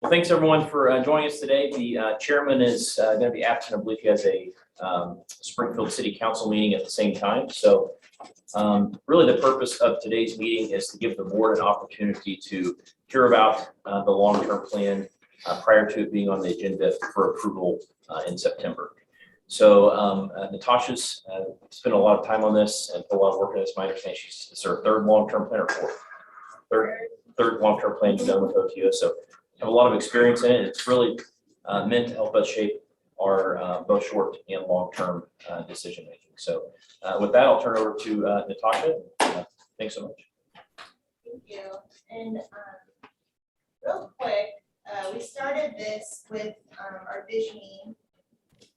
Thanks everyone for joining us today. The chairman is going to be absent. I believe he has a Springfield City Council meeting at the same time. So really the purpose of today's meeting is to give the board an opportunity to hear about the long-term plan prior to it being on the agenda for approval in September. So Natasha's spent a lot of time on this and put a lot of work in this. My understanding it's her third long-term plan or fourth? Third long-term plan you've done with OTO. So have a lot of experience in it. It's really meant to help us shape our both short and long-term decision making. So with that, I'll turn it over to Natasha. Thanks so much. Thank you. And real quick, we started this with our visioning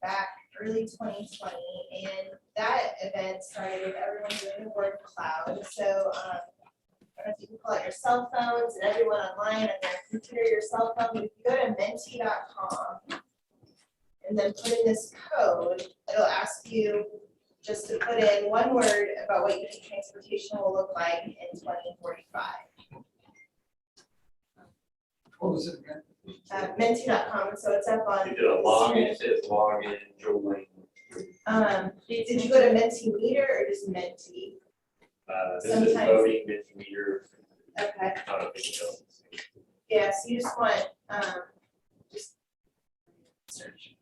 back early 2020, and that event started with everyone doing the word cloud. So I don't know if you can call it your cell phones and everyone online on their computer, your cell phone. If you go to menti.com and then put in this code, it'll ask you just to put in one word about what you think transportation will look like in 2045. What was it again? Menti.com, so it's up on. You did a login, it says login, join. Did you go to Mentimeter or just Menti? This is Sometimes. voting Mentimeter, Okay, not a big deal. yeah, so you just want, just search.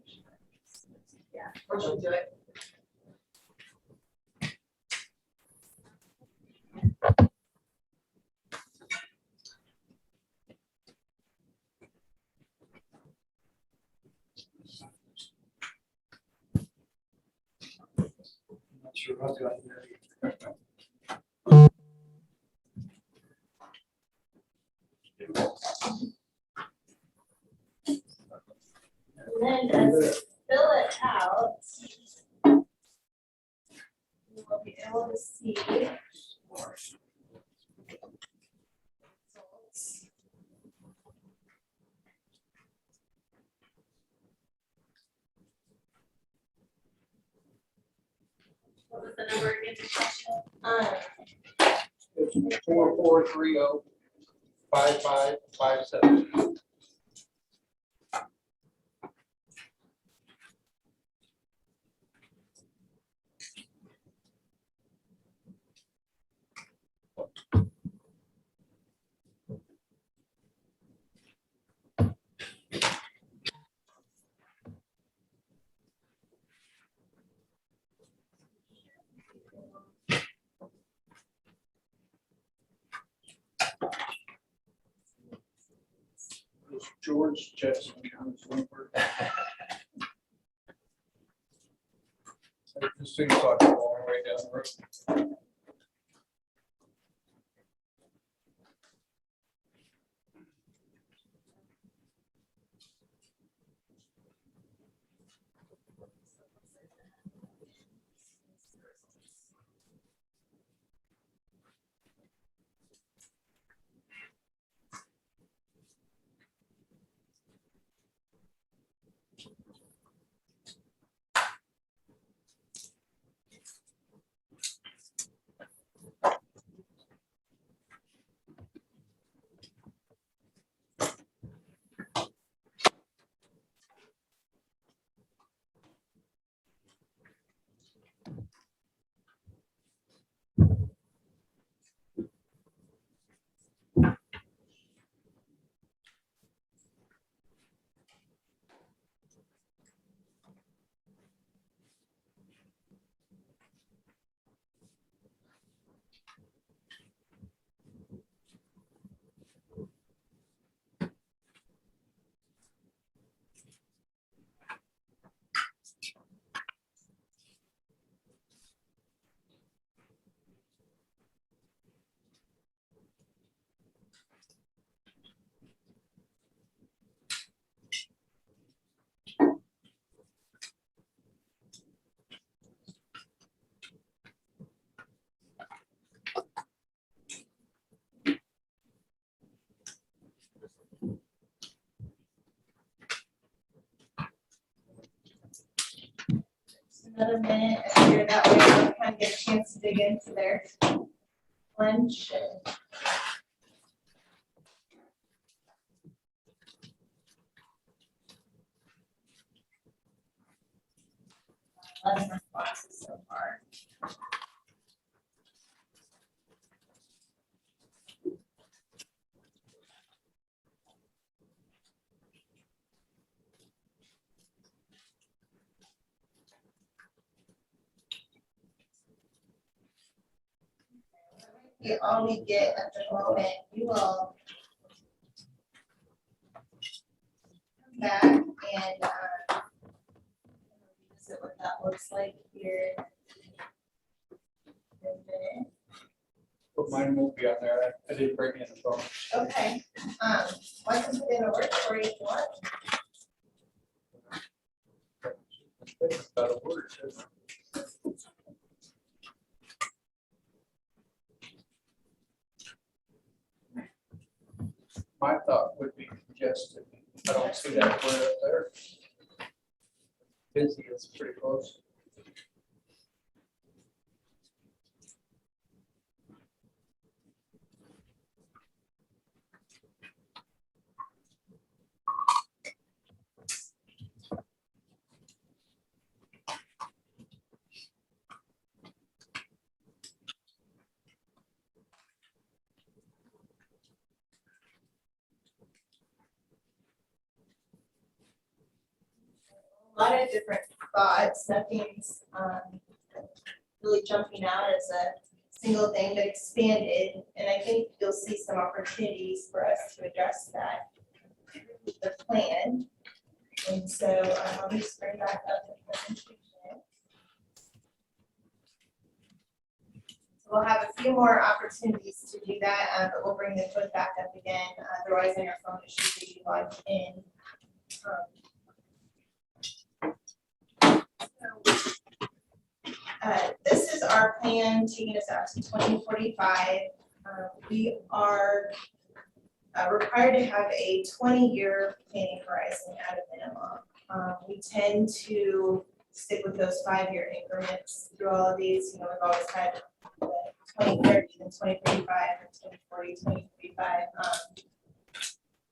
Yeah, or she'll do it. I'm not sure I've got it there. And then as you fill it out, you will be able to see results. What was the number again? It's 4430-5557. George Jetson County. Just so you talk a long way down the road. Another minute, I figured that way I'll kind of get a chance to dig into their lunch. 11 responses so far. All we get at the moment, we will come back and visit what that looks like here. In a minute. But mine won't be on there. I didn't bring in the phone. Okay, I can put in a word for you if you want. It's about a word, isn't it? My thought would be congested. I don't see that word up there. Busy is pretty close. A lot of different thoughts, nothing's really jumping out as a single thing, but expanded. And I think you'll see some opportunities for us to address that with the plan. And so let me just bring back up the presentation. So we'll have a few more opportunities to do that, but we'll bring the code back up again. Otherwise, on your phone, it should be logged in. This is our plan taking us out to 2045. We are required to have a 20-year planning horizon at a minimum. We tend to stick with those 5-year increments through all of these. You know, we've always had 2030, then 2035, and 2040, 2035.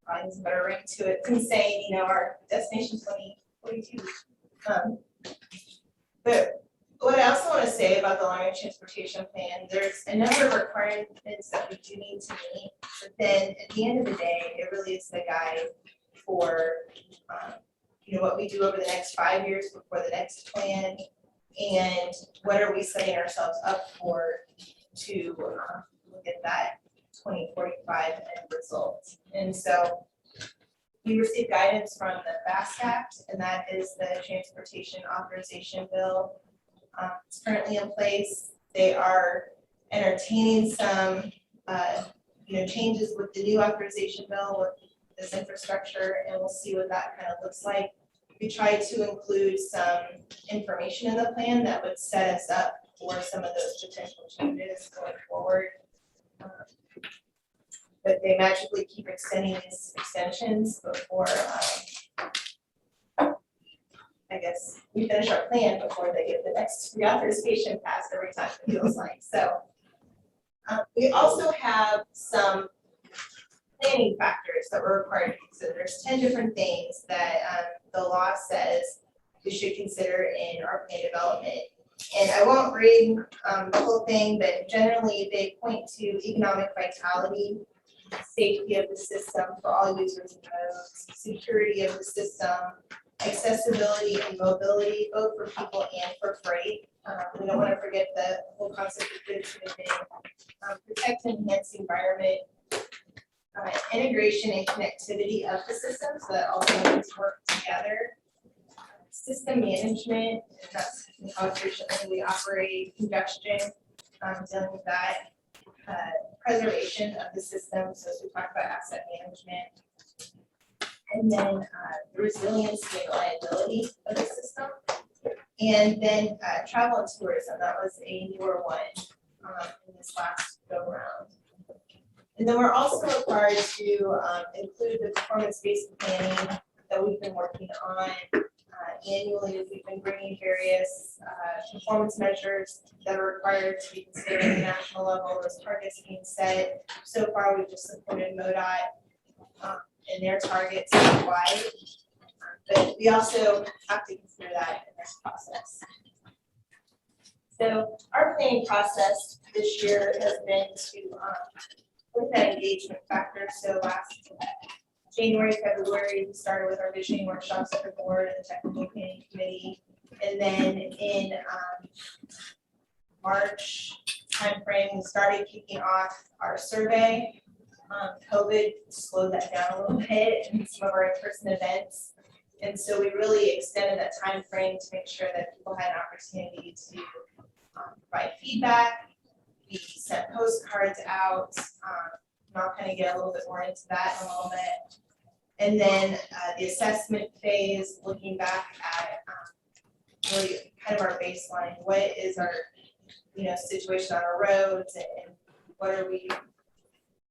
Probably has a better ring to it than saying, you know, our destination 2042. But what I also want to say about the long-range transportation plan, there's a number of requirements that we do need to meet, but then at the end of the day, it really is the guide for, you know, what we do over the next 5 years before the next plan, and what are we setting ourselves up for to look at that 2045 end result. And so we received guidance from the FAST Act, and that is the Transportation Authorization Bill. It's currently in place. They are entertaining some, you know, changes with the new authorization bill with this infrastructure, and we'll see what that kind of looks like. We tried to include some information in the plan that would set us up for some of those potential changes going forward. But they magically keep extending these extensions before, I guess we finish our plan before they get the next reauthorization passed every time it feels like. So we also have some planning factors that we're required to consider. There's 10 different things that the law says we should consider in our plan development. And I won't read the whole thing, but generally they point to economic vitality, safety of the system for all users and modes, security of the system, accessibility and mobility, both for people and for freight. We don't want to forget the whole concept of good moving, protect and enhance the environment, integration and connectivity of the system, so that all things work together. System management, that's how efficiently we operate, congestion, dealing with that. Preservation of the system, so as we talk about asset management. And then the resiliency and reliability of the system. And then travel and tourism, that was a newer one in this last go round. And then we're also required to include the performance-based planning that we've been working on annually. We've been bringing various performance measures that are required to be considered at the national level, those targets being set. So far, we've just supported MoDOT and their targets wide. But we also have to consider that in this process. So our planning process this year has been to look at engagement factors. So last January, February, we started with our visioning workshops at the board and the technical planning committee. And then in March timeframe, we started kicking off our survey. COVID slowed that down a little bit in some of our in-person events. And so we really extended that time frame to make sure that people had an opportunity to provide feedback. We sent postcards out. And I'll kind of get a little bit more into that in a little bit. And then the assessment phase, looking back at really kind of our baseline. What is our, situation on our roads, and what are we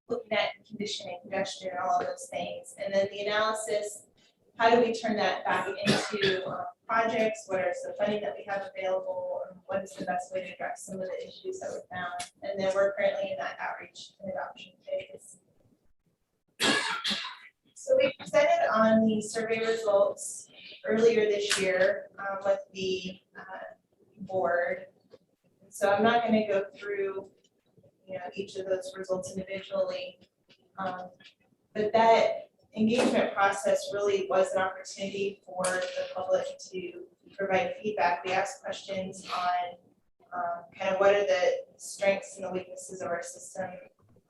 looking at, conditioning, congestion, and all of those things. And then the analysis, how do we turn that back into projects? What are some funding that we have available? And what is the best way to address some of the issues that we found? And then we're currently in that outreach and adoption phase. So we presented on the survey results earlier this year with the board. So I'm not going to go through each of those results individually, but that engagement process really was an opportunity for the public to provide feedback. We asked questions on kind of what are the strengths and the weaknesses of our system.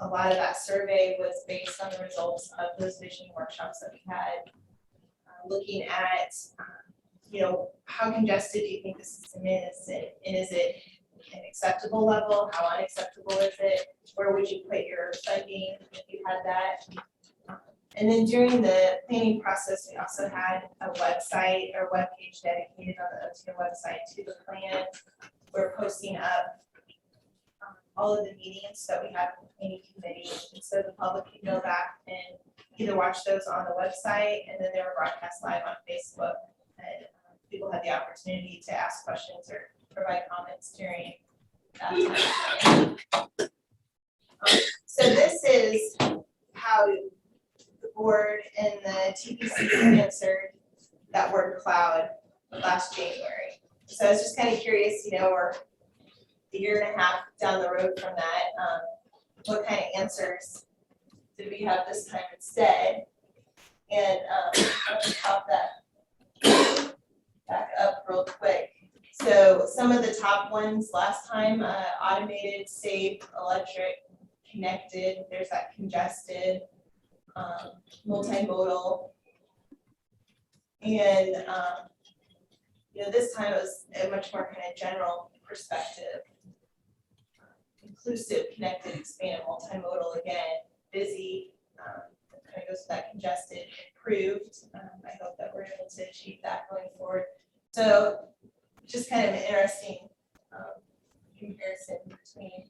A lot of that survey was based on the results of those vision workshops that we had, looking at, how congested do you think the system is, and is it an acceptable level? How unacceptable is it? Where would you put your funding if you had that? And then during the planning process, we also had a website or webpage dedicated on the OTO website to the plan. We're posting up all of the meetings that we have with the planning committee, and so the public can go back and either watch those on the website, and then they were broadcast live on Facebook, and people had the opportunity to ask questions or provide comments during that time. So this is how the board and the TPC answered that word cloud last January. So I was just kind of curious, we're a year and a half down the road from that. What kind of answers did we have this time instead? And I'll just pop that back up real quick. So some of the top ones last time, automated, safe, electric, connected, there's that congested, multimodal. And this time it was a much more kind of general perspective. Inclusive, connected, expanded, multimodal, again, busy, kind of goes to that congested, improved. I hope that we're able to achieve that going forward. So just kind of an interesting comparison between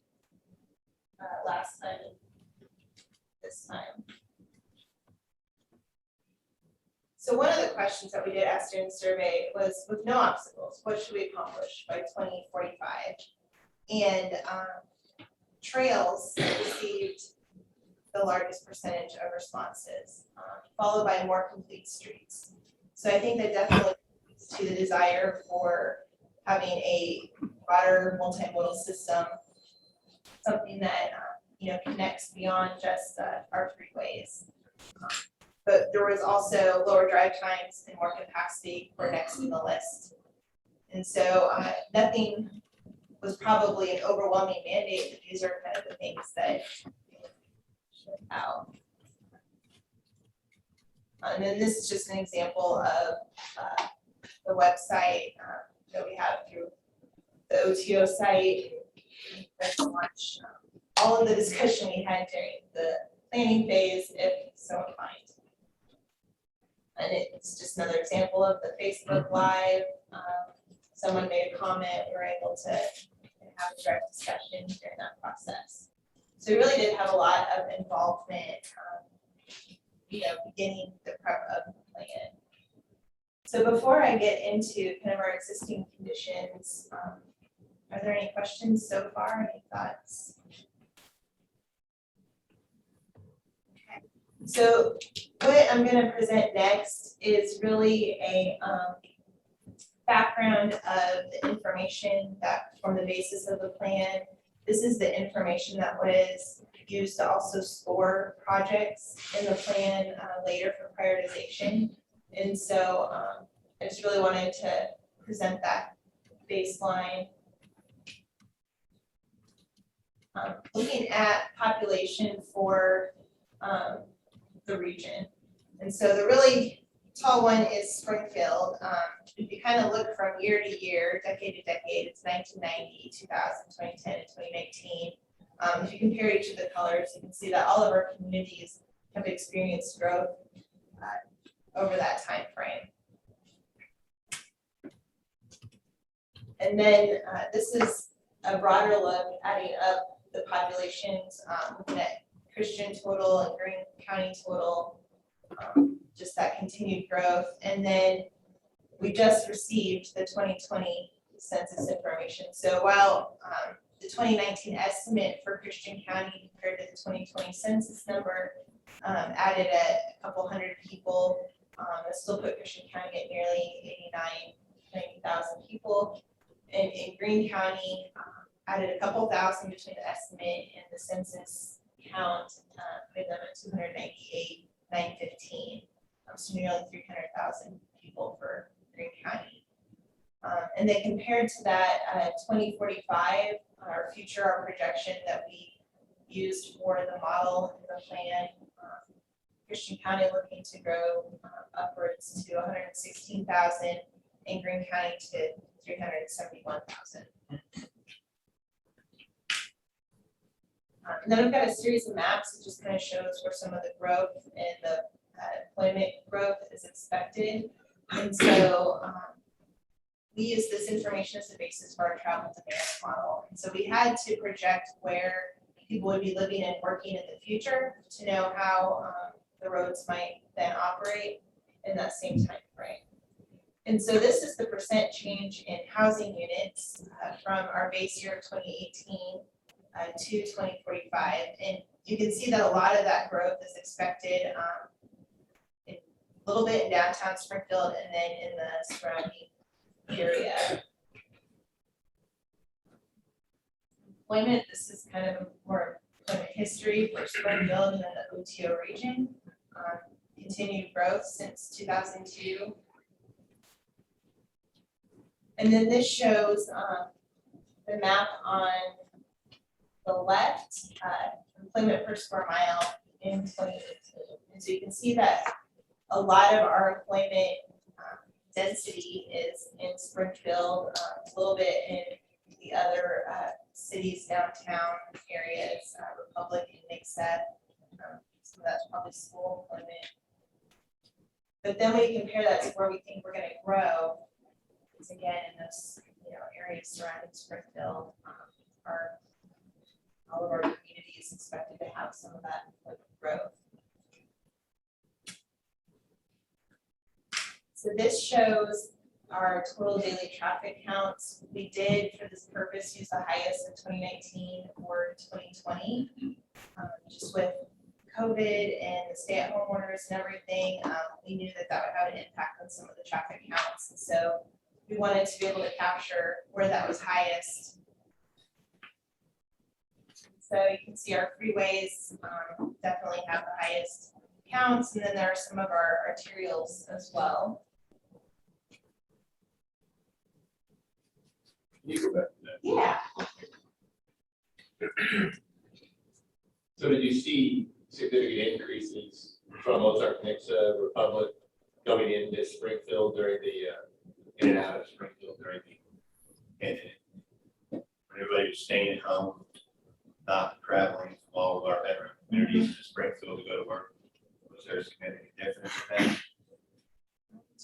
last time and this time. So one of the questions that we did ask during the survey was, with no obstacles, what should we accomplish by 2045? And trails received the largest percentage of responses, followed by more complete streets. So I think that definitely leads to the desire for having a broader multimodal system, something that connects beyond just our freeways. But there was also lower drive times and more capacity were next in the list. And so nothing was probably an overwhelming mandate, but these are kind of the things that should out. And then this is just an example of the website that we have through the OTO site. Let's watch all of the discussion we had during the planning phase, if so inclined. And it's just another example of the Facebook Live. Someone made a comment, we were able to have a direct discussion during that process. So we really did have a lot of involvement, beginning the prep of the plan. So before I get into kind of our existing conditions, are there any questions so far? Any thoughts? Okay. So what I'm going to present next is really a background of the information that formed the basis of the plan. This is the information that was used to also score projects in the plan later for prioritization. And so I just really wanted to present that baseline. Looking at population for the region. And so the really tall one is Springfield. If you kind of look from year to year, decade to decade, it's 1990, 2000, 2010, and 2019. If you compare each of the colors, you can see that all of our communities have experienced growth over that time frame. And then this is a broader look, adding up the populations, looking at Christian total and Greene County total, just that continued growth. And then we just received the 2020 census information. So while the 2019 estimate for Christian County compared to the 2020 census number added a couple hundred people, it still put Christian County at nearly 90,000 people. And in Greene County, added a couple thousand between the estimate and the census count, putting them at 298,915. So nearly 300,000 people for Greene County. And then compared to that 2045, our projection that we used for the model in the plan, Christian County looking to grow upwards to 116,000 and Greene County to 371,000. And then I've got a series of maps that just kind of shows where some of the growth and the employment growth is expected. And so we use this information as the basis for our travel demand model. And so we had to project where people would be living and working in the future to know how the roads might then operate in that same time frame. And so this is the percent change in housing units from our base year of 2018 to 2045. And you can see that a lot of that growth is expected a little bit in downtown Springfield and then in the surrounding area. Employment, this is kind of more employment history for Springfield and then the OTO region. Continued growth since 2002. And then this shows the map on the left, employment per square mile in 2018. And so you can see that a lot of our employment density is in Springfield, a little bit in the other cities, downtown areas, Republic and Nixa. So that's probably school employment. But then we compare that to where we think we're going to grow. It's again in those areas surrounding Springfield. All of our communities expected to have some of that growth. So this shows our total daily traffic counts. We did, for this purpose, use the highest in 2019 or 2020. Just with COVID and the stay-at-home orders and everything, we knew that would have an impact on some of the traffic counts. And so we wanted to be able to capture where that was highest. So you can see our freeways definitely have the highest counts, and then there are some of our arterials as well. Can you go back to that? Yeah. So did you see significant increases from Ozark, Nixa, Republic coming into Springfield during the, in and out of Springfield during the And when everybody was staying at home, not traveling from all of our veteran communities to Springfield to go to work, was there a significant difference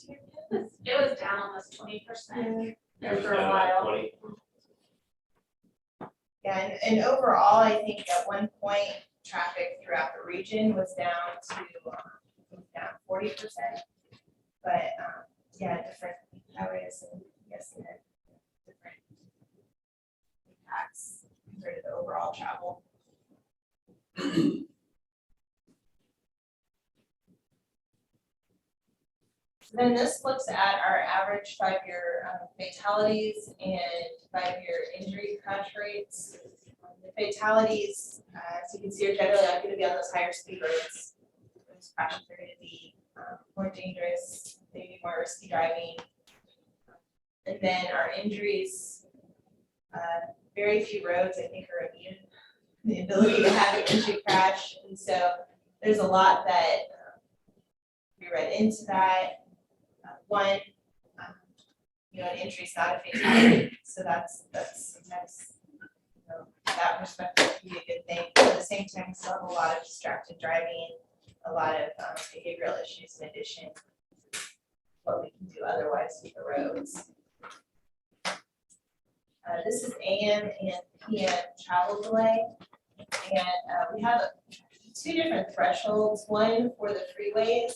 in that? It was down almost 20% there for a down while. 20? Yeah, and overall, I think at one point, traffic throughout the region was down to down 40%. But yeah, different areas and yes, and different impacts compared to the overall travel. Then this looks at our average 5-year fatalities and 5-year injury crash rates. The fatalities, as you can see, are generally not going to be on those higher speed roads. Those crashes are going to be more dangerous, maybe more risky driving. And then our injuries, very few roads, I think, are immune to the ability to have an injury crash. And so there's a lot that we read into that. One, an injury is not a fatality, so that's sometimes, that perspective can be a good thing. But at the same time, we still have a lot of distracted driving, a lot of behavioral issues in addition to what we can do otherwise with the roads. This is AM and PM travel delay, and we have 2 different thresholds. One for the freeways,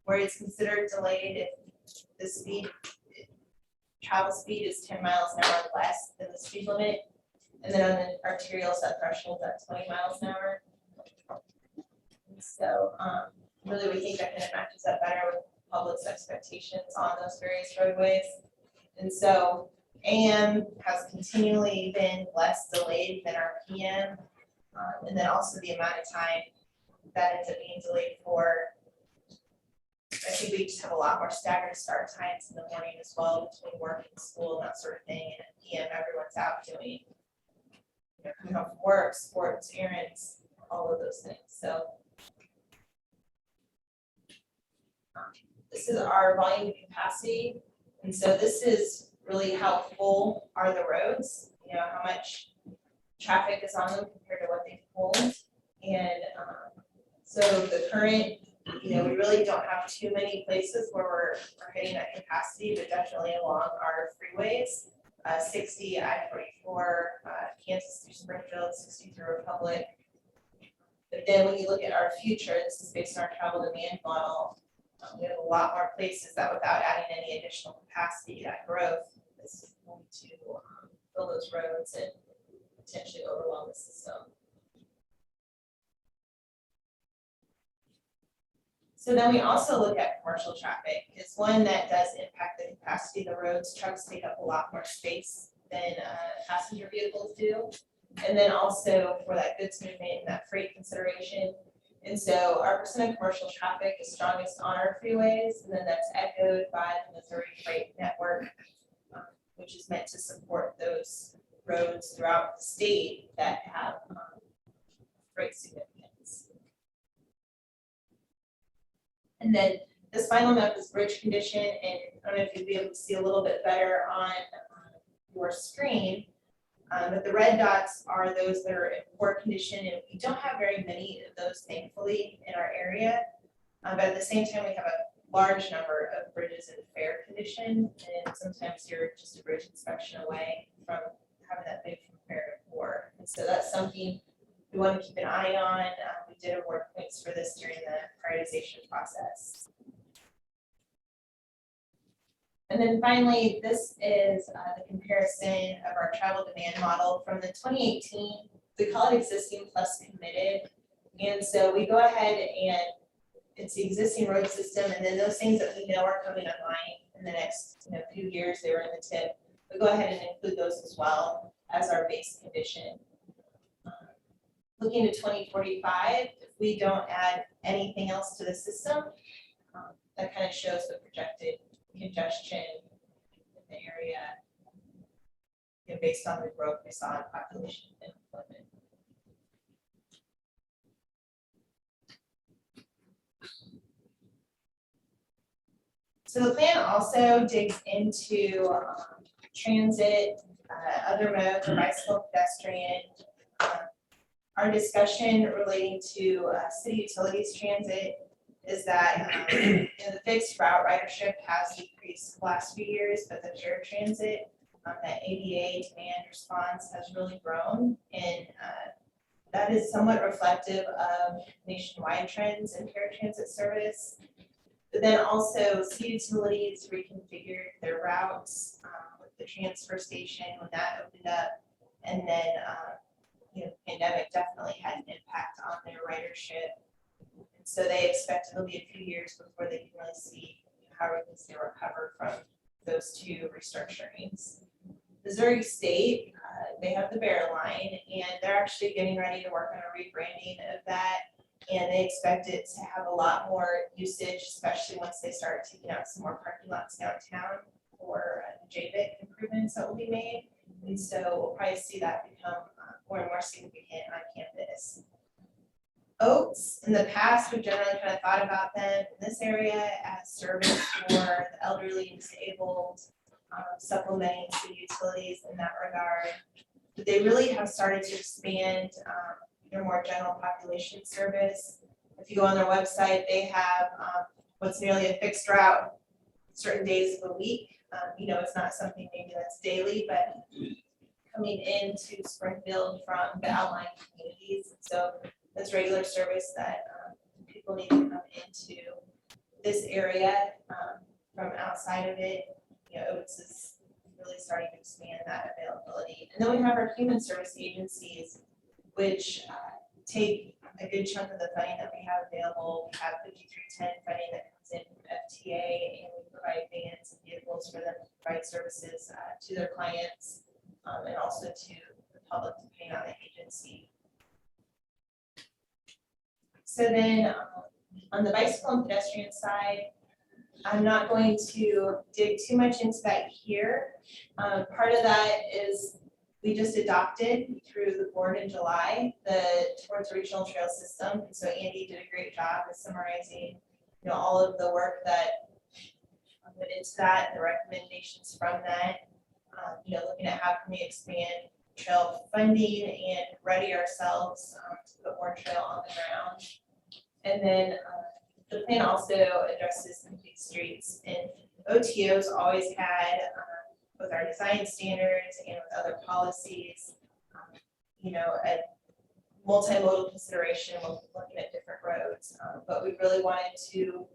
where it's considered delayed if the travel speed is 10 miles an hour less than the speed limit. And then on the arterials, that threshold at 20 miles an hour. And so really we think that kind of matches up better with public's expectations on those various roadways. And so AM has continually been less delayed than our PM. And then also the amount of time that ends up being delayed for. I think we just have a lot more staggered start times in the morning as well between work and school and that sort of thing. And at PM, everyone's out doing, coming home from work, sports, errands, all of those things. So this is our volume to capacity. And so this is really how full are the roads, how much traffic is on them compared to what they hold. And so the current, we really don't have too many places where we're hitting that capacity, but definitely along our freeways, 60, I-44, Kansas through Springfield, 60 through Republic. But then when you look at our future, this is based on our travel demand model, we have a lot more places that without adding any additional capacity, that growth is going to fill those roads and potentially overwhelm the system. So then we also look at commercial traffic. It's one that does impact the capacity of the roads. Trucks take up a lot more space than passenger vehicles do. And then also for that goods movement and that freight consideration. And so our percent of commercial traffic is strongest on our freeways, and then that's echoed by the Missouri Freight Network, which is meant to support those roads throughout the state that have freight significance. And then this final map is bridge condition, and I don't know if you'll be able to see a little bit better on your screen. But the red dots are those that are in poor condition, and we don't have very many of those, thankfully, in our area. But at the same time, we have a large number of bridges in fair condition, and sometimes you're just a bridge inspection away from having that move from fair to poor. And so that's something we want to keep an eye on. We did award points for this during the prioritization process. And then finally, this is the comparison of our travel demand model from the 2018, we call it existing plus committed. And so we go ahead and it's the existing road system, and then those things that we know are coming online in the next few years, they were in the tip. We go ahead and include those as well as our base condition. Looking to 2045, if we don't add anything else to the system, that kind of shows the projected congestion in the area, based on the growth we saw in population and employment. So the plan also digs into transit, other modes, or bicycle, pedestrian. Our discussion relating to city utilities transit is that the fixed route ridership has decreased the last few years, but the paratransit, that ADA demand response has really grown, and that is somewhat reflective of nationwide trends in paratransit service. But then also city utilities reconfigured their routes with the transfer station when that opened up, and then the pandemic definitely had an impact on their ridership. So they expect it'll be a few years before they can really see how everything's gonna recover from those two restructurings. Missouri State, they have the Bear Line, and they're actually getting ready to work on a rebranding of that. And they expect it to have a lot more usage, especially once they start taking out some more parking lots downtown for JVIC improvements that will be made. And so we'll probably see that become more and more significant on campus. Oaks, in the past, we've generally kind of thought about them in this area as service for the elderly and disabled, supplementing city utilities in that regard. But they really have started to expand their more general population service. If you go on their website, they have what's nearly a fixed route certain days of the week. It's not something maybe that's daily, but coming into Springfield from the outlying communities. So that's regular service that people need to come into this area from outside of it. Oats is really starting to expand that availability. And then we have our human service agencies, which take a good chunk of the funding that we have available. We have 5310 funding that comes in from FTA, and we provide vans and vehicles for them to provide services to their clients and also to the public depending on the agency. So then on the bicycle and pedestrian side, I'm not going to dig too much into that here. Part of that is we just adopted through the board in July the Towards a Regional Trail System. And so Andy did a great job of summarizing, all of the work that went into that and the recommendations from that. Looking at how can we expand trail funding and ready ourselves to put more trail on the ground. And then the plan also addresses complete streets, and OTOs always had with our design standards and with other policies, a multimodal consideration when looking at different roads. But we really wanted to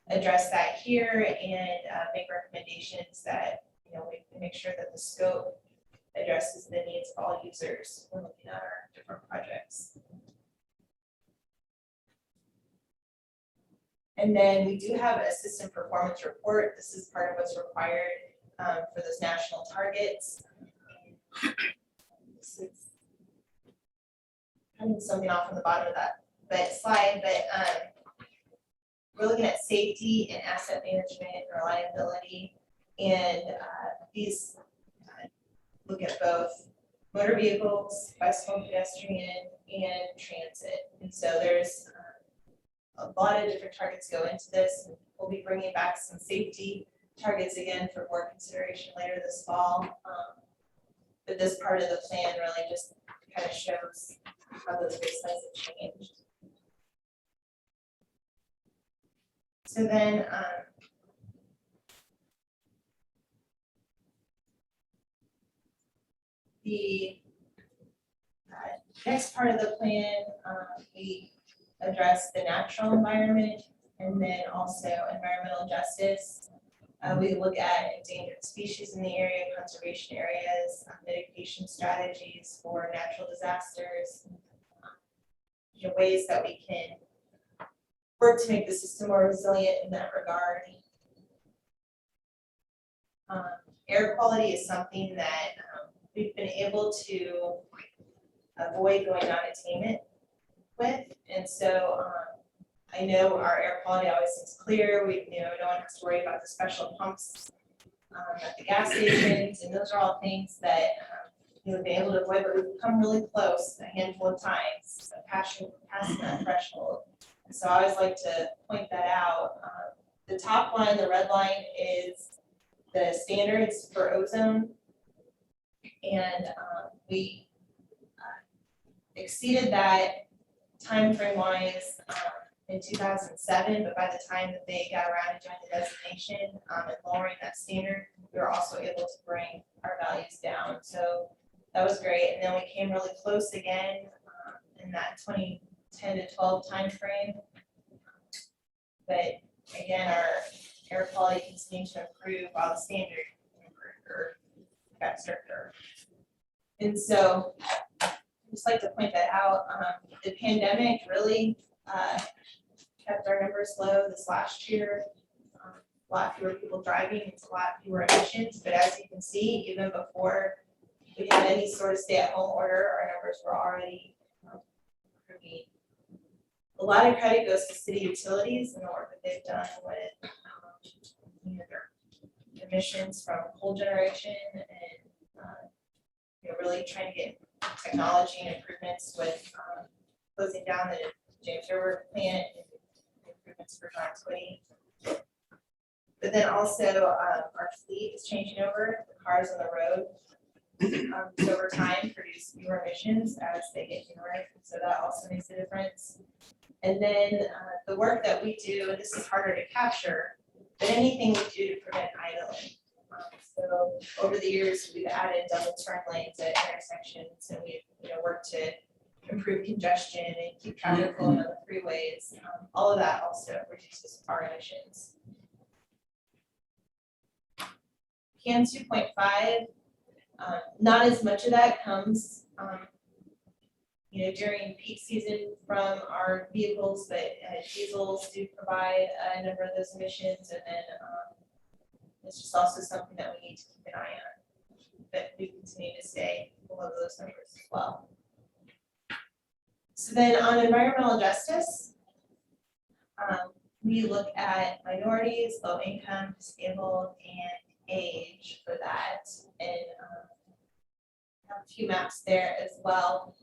address that here and make recommendations that, we can make sure that the scope addresses the needs of all users when looking at our different projects. And then we do have a system performance report. This is part of what's required for those national targets. This is having something off on the bottom of that slide, but we're looking at safety and asset management, reliability, and these look at both motor vehicles, bicycle and pedestrian, and transit. And so there's a lot of different targets go into this. We'll be bringing back some safety targets again for board consideration later this fall. But this part of the plan really just kind of shows how those baselines have changed. So then the next part of the plan, we address the natural environment and then also environmental justice. We look at endangered species in the area, conservation areas, mitigation strategies for natural disasters, ways that we can work to make the system more resilient in that regard. Air quality is something that we've been able to avoid going non-attainment with, and so I know our air quality always seems clear. We, no one has to worry about the special pumps at the gas stations, and those are all things that we've been able to avoid, but we've come really close a handful of times, passing that threshold. And so I always like to point that out. The top line, the red line, is the standards for ozone, and we exceeded that time frame wise in 2007, but by the time that they got around to doing the designation and lowering that standard, we were also able to bring our values down. So that was great. And then we came really close again in that 2010 to 12 timeframe. But again, our air quality continued to improve while the standard improved or got stricter. And so I'd just like to point that out. The pandemic really kind kept our numbers low this last year. A lot fewer people driving, it's a lot fewer emissions, but as you can see, even before we had any sort of stay-at-home order, our numbers were already improving. A lot of credit goes to city utilities and the work that they've done with their emissions from coal generation and really trying to get technology and improvements with closing down the James River plant and improvements for John Twitty. But then also our fleet is changing over, the cars on the road over time produce fewer emissions as they get newer, so that also makes a difference. And then the work that we do, and this is harder to capture, but anything we do to prevent idling. So over the years, we've added double turn lanes at intersections, and we've worked to improve congestion and keep traffic flowing on the freeways. All of that also reduces our emissions. CAN 2.5, not as much of that comes during peak season from our vehicles, but diesels do provide a number of those emissions, and then it's just also something that we need to keep an eye on, that we continue to stay below those numbers as well. So then on environmental justice, we look at minorities, low income, disabled, and age for that, and have a few maps there as well.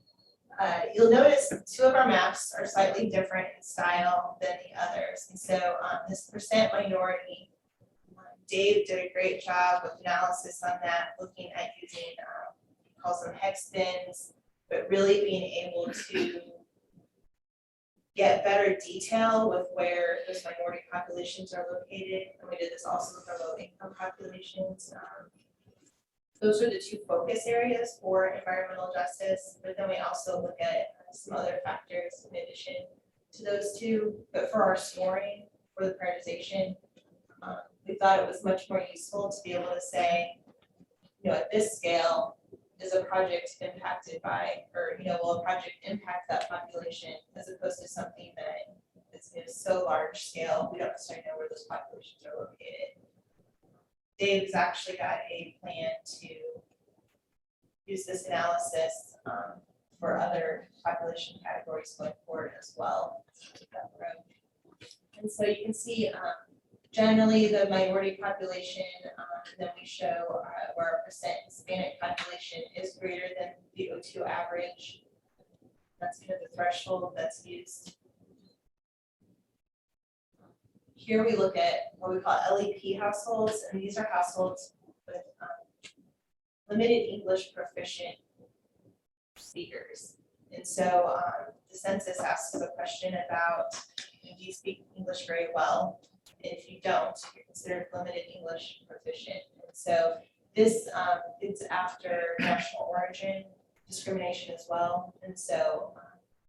You'll notice two of our maps are slightly different in style than the others, and so this percent minority, Dave did a great job with analysis on that, looking at using, he calls them hex bins, but really being able to get better detail with where those minority populations are located. And we did this also with our low income populations. Those are the two focus areas for environmental justice, but then we also look at some other factors in addition to those two. But for our scoring, for the prioritization, we thought it was much more useful to be able to say, at this scale, is a project impacted by, or will a project impact that population, as opposed to something that is so large scale, we don't necessarily know where those populations are located. Dave's actually got a plan to use this analysis for other population categories going forward as well. And so you can see generally the minority population, and then we show where our percent Hispanic population is greater than the O2 average. That's kind of the threshold that's used. Here we look at what we call LEP households, and these are households with limited English proficient speakers. And so the census asks a question about, do you speak English very well? If you don't, you're considered limited English proficient. And so this is after national origin discrimination as well. And so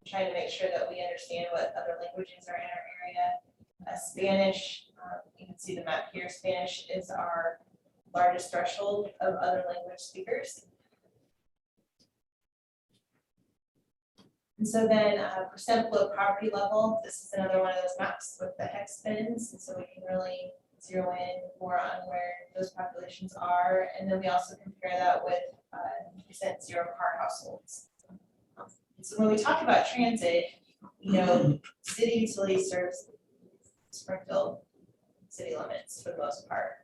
trying to make sure that we understand what other languages are in our area. Spanish, you can see the map here, Spanish is our largest threshold of other language speakers. And so then percent below poverty level, this is another one of those maps with the hex bins, and so we can really zero in more on where those populations are. And then we also compare that with percent zero car households. So when we talk about transit, city utility serves Springfield city limits for the most part.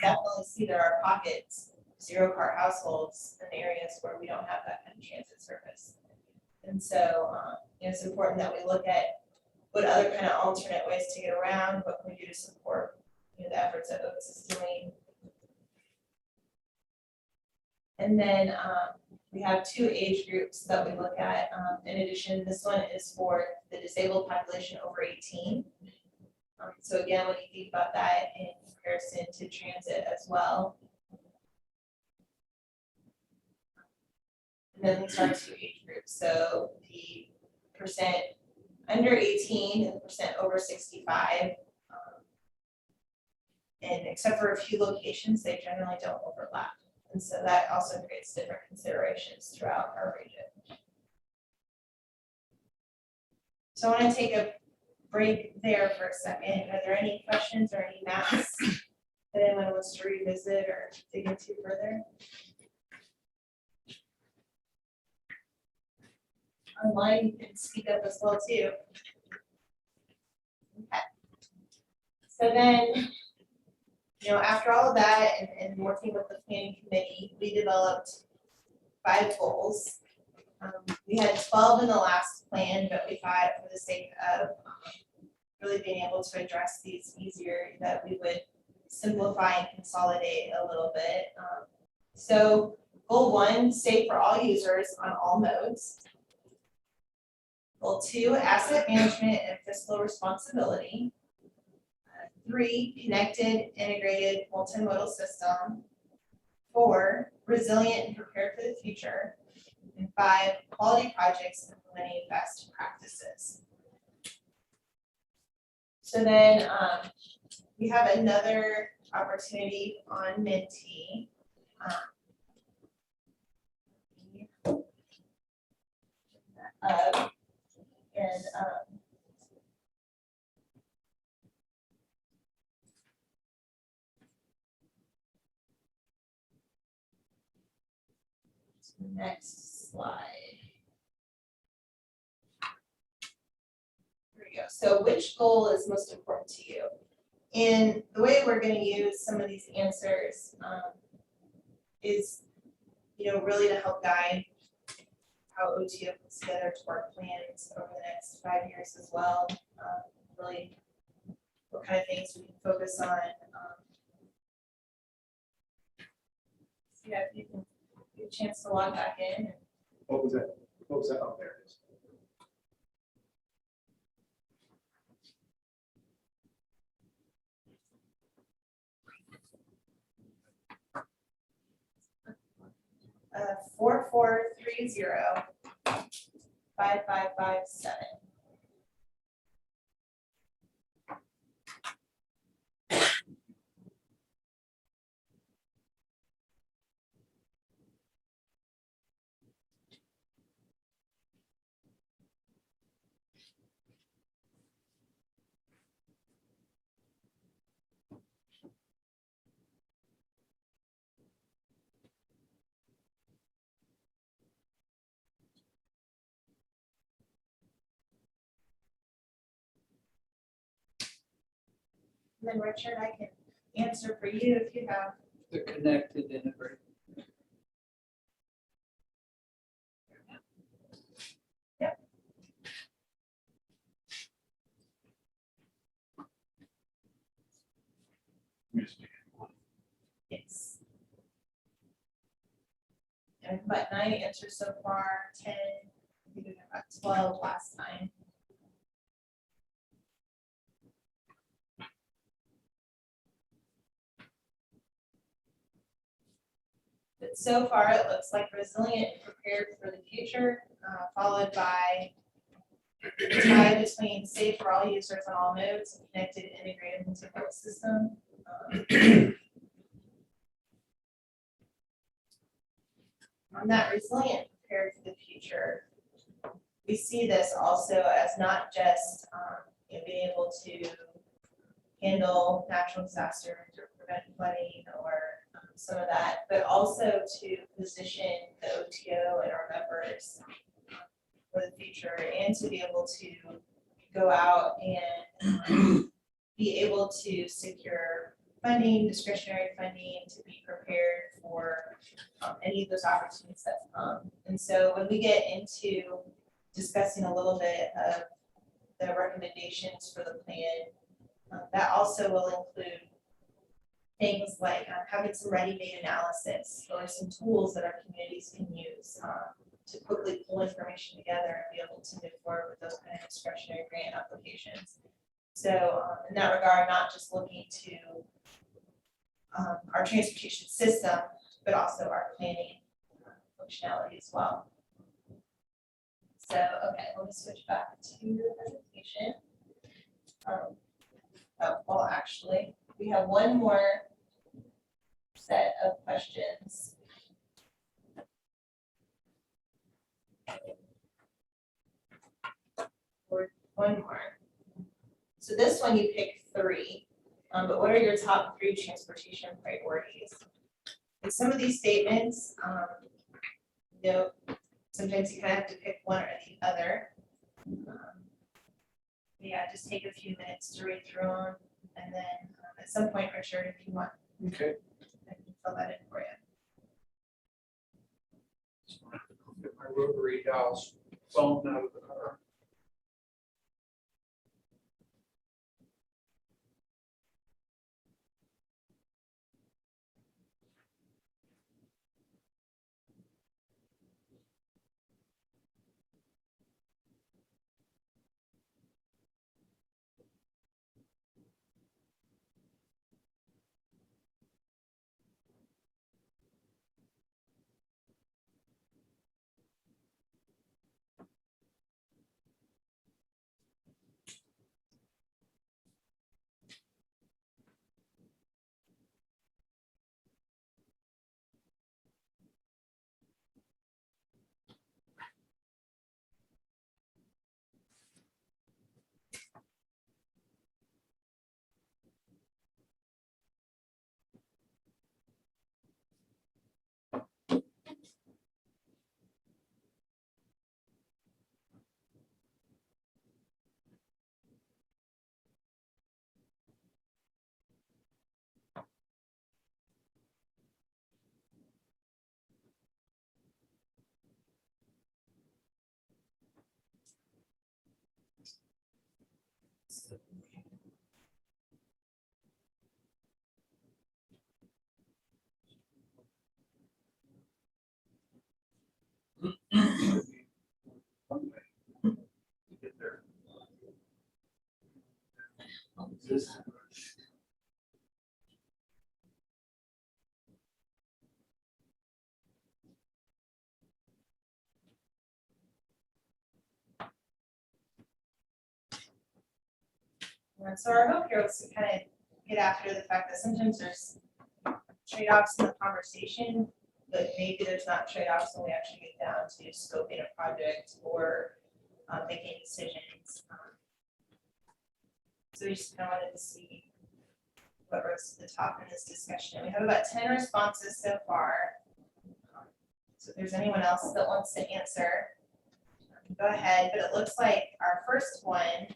Definitely see there are pockets, zero car households in areas where we don't have that kind of transit service. And so it's important that we look at what other kind of alternate ways to get around, what can we do to support the efforts that Oaks is doing. And then we have two age groups that we look at. In addition, this one is for the disabled population over 18. So again, when you think about that in comparison to transit as well. And then these are two age groups. So the percent under 18 and the percent over 65. And except for a few locations, they generally don't overlap. And so that also creates different considerations throughout our region. So I want to take a break there for a second. Are there any questions or any maps that anyone wants to revisit or dig into further? Online, you can speak up as well too. Okay. So then, after all of that and working with the planning committee, we developed 5 goals. We had 12 in the last plan, but we thought for the sake of really being able to address these easier, that we would simplify and consolidate a little bit. So goal 1, safe for all users on all modes. Goal 2, asset management and fiscal responsibility. 3, connected, integrated, multimodal system. 4, resilient and prepared for the future. And 5, quality projects implementing best practices. So then we have another opportunity on Minty. And next slide. Here we go. So which goal is most important to you? And the way we're going to use some of these answers is, really to help guide how OTO puts together its work plans over the next 5 years as well. Really, what kind of things we can focus on. So yeah, if you can get a chance to log back in. What was that? What was that? Oh, there it is. Uh, 4430-5557. And then Richard, I can answer for you if you have. The connected integrated. Yep. Yes. And but 9 answers so far, 10, I think we got 12 last time. But so far, it looks like resilient and prepared for the future, followed by tie between safe for all users on all nodes and connected integrated multimodal system. On that resilient prepared for the future, we see this also as not just being able to handle natural disasters or prevent flooding or some of that, but also to position the OTO and our members for the future and to be able to go out and be able to secure funding, discretionary funding, to be prepared for any of those opportunities that come. And so when we get into discussing a little bit of the recommendations for the plan, that also will include things like having some ready-made analysis or some tools that our communities can use to quickly pull information together and be able to move forward with those kind of discretionary grant applications. So in that regard, not just looking to our transportation system, but also our planning functionality as well. So, okay, let me switch back to the presentation. Well, actually, we have one more set of questions. Or one more. So this one you pick 3, but what are your top 3 transportation priorities? And some of these statements, you know, sometimes you kind of have to pick one or the other. Yeah, just take a few minutes to read through them, and then at some point, Richard, if you want, Okay. I can fill that in for you. Get my rotary dials phone out of the car. Get there. So our hope here was to kind of get after the fact that sometimes there's trade-offs in the conversation, but maybe there's not trade-offs when we actually get down to scoping a project or making decisions. So we just kind of wanted to see what rose to the top in this discussion. We have about 10 responses so far. So if there's anyone else that wants to answer, go ahead, but it looks like our first one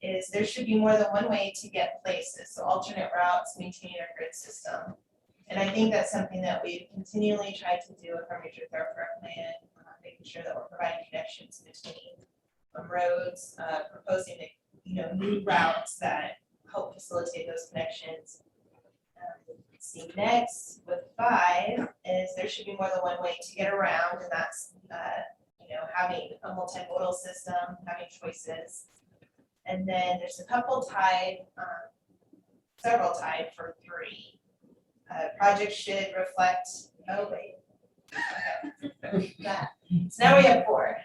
is there should be more than one way to get places, so alternate routes, maintaining our grid system. And I think that's something that we've continually tried to do with our major thoroughfare plan, making sure that we're providing connections between roads, proposing new routes that help facilitate those connections. Let's see, next with 5 is there should be more than one way to get around, and that's having a multimodal system, having choices. And then there's a couple tied, several tied for 3. Projects should reflect, oh wait. Okay. That. So now we have 4.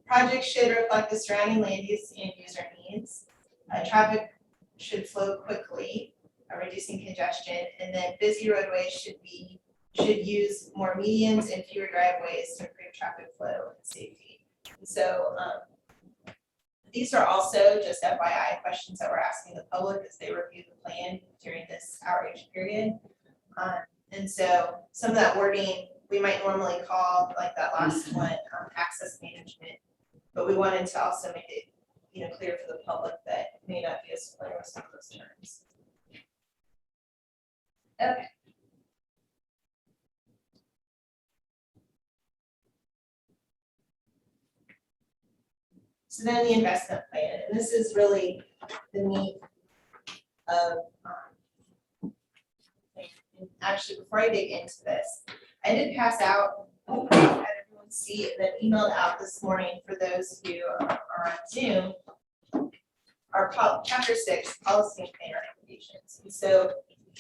Projects should reflect the surrounding land use and user needs. Traffic should flow quickly, reducing congestion, and then busy roadways should use more medians and fewer driveways to improve traffic flow and safety. And so these are also just FYI questions that we're asking the public as they review the plan during this outreach period. And so some of that wording we might normally call, like that last one, access management, but we wanted to also make it clear for the public that may not be as familiar with some of those terms. Okay. So then the investment plan, and this is really the meat of, and actually before I dig into this, I did pass out, had everyone see it, then emailed out this morning for those who are on Zoom, our chapter 6 policy and plan recommendations. And so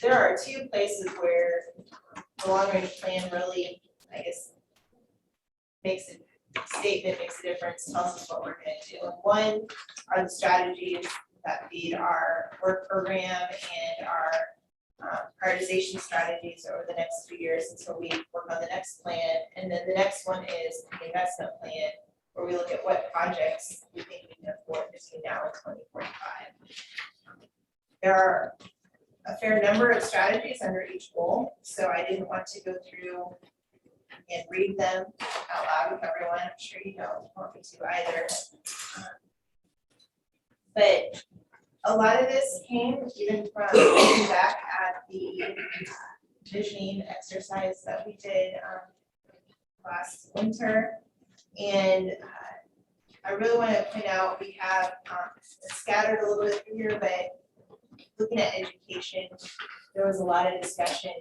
there are 2 places where the long range plan really, I guess, makes a statement, makes a difference, tells us what we're going to do. And one are the strategies that feed our work program and our prioritization strategies over the next 2 years until we work on the next plan. And then the next one is the investment plan, where we look at what projects we think we can afford between now and 2045. There are a fair number of strategies under each goal, so I didn't want to go through and read them out loud with everyone. I'm sure you don't want me to either. But a lot of this came even from looking back at the visioning exercise that we did last winter. And I really want to point out, we have scattered a little bit through here, but looking at education, there was a lot of discussion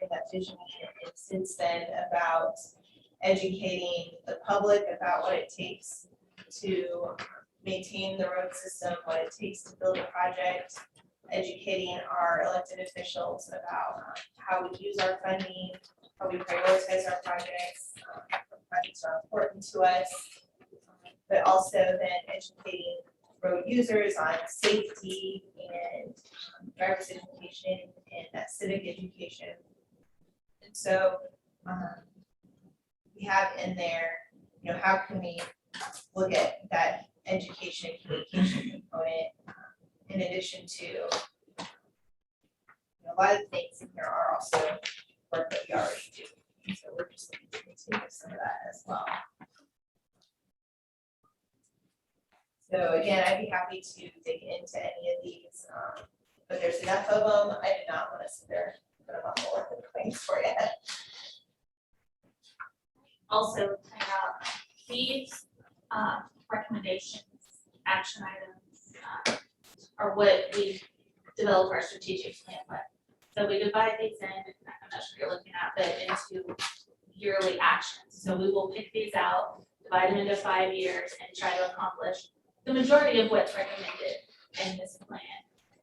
in that vision and since then about educating the public about what it takes to maintain the road system, what it takes to build a project, educating our elected officials about how we use our funding, how we prioritize our projects, what projects are important to us, but also then educating road users on safety and driver's education and that civic education. And so we have in there, you know, how can we look at that education and communication component in addition to, you know, a lot of the things in here are also work that we already do. And so we're just looking to continue some of that as well. So again, I'd be happy to dig into any of these, but there's enough of them. I did not want to sit there and put them on more than claims for you. Also point out these recommendations, action items are what we develop our strategic plan with. So we divide these in, I'm not sure you're looking at, but into yearly actions. So we will pick these out, divide them into 5 years and try to accomplish the majority of what's recommended in this plan.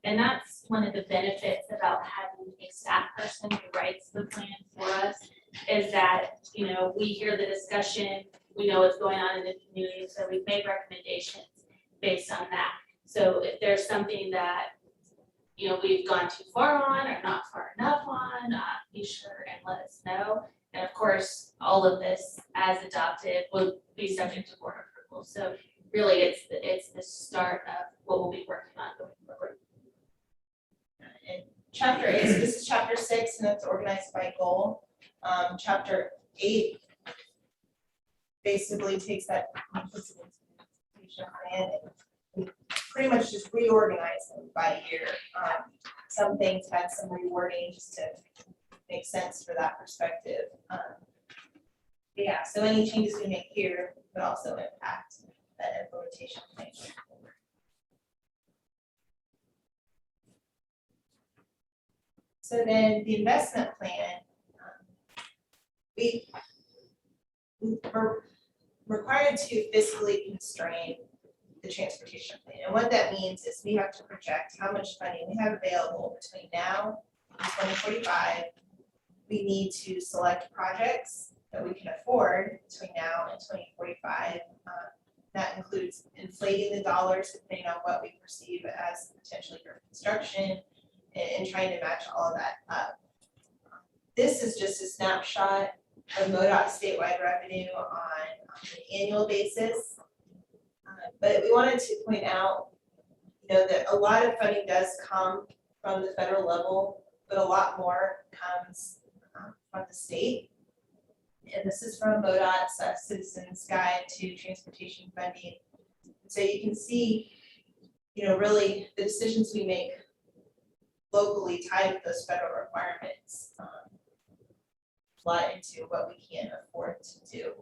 And that's one of the benefits about having a staff person who writes the plan for us, is that, you know, we hear the discussion, we know what's going on in the community, so we've made recommendations based on that. So if there's something that, you know, we've gone too far on or not far enough on, be sure and let us know. And of course, all of this as adopted will be subject to board approval. So really, it's the start of what we'll be working on going forward. And chapter 8, so this is chapter 6, and it's organized by goal. Chapter 8 basically takes that implementation plan and we pretty much just reorganize them by year. Some things had some rewording just to make sense for that perspective. Yeah, so any changes we make here would also impact that implementation plan. So then the investment plan, we're required to fiscally constrain the transportation plan. And what that means is we have to project how much funding we have available between now and 2045. We need to select projects that we can afford between now and 2045. That includes inflating the dollars depending on what we perceive as potentially for construction and trying to match all of that up. This is just a snapshot of MoDOT statewide revenue on an annual basis. But we wanted to point out, you know, that a lot of funding does come from the federal level, but a lot more comes from the state. And this is from MoDOT's Citizens Guide to Transportation Funding. So you can see, you know, really the decisions we make locally tied with those federal requirements fly into what we can afford to do.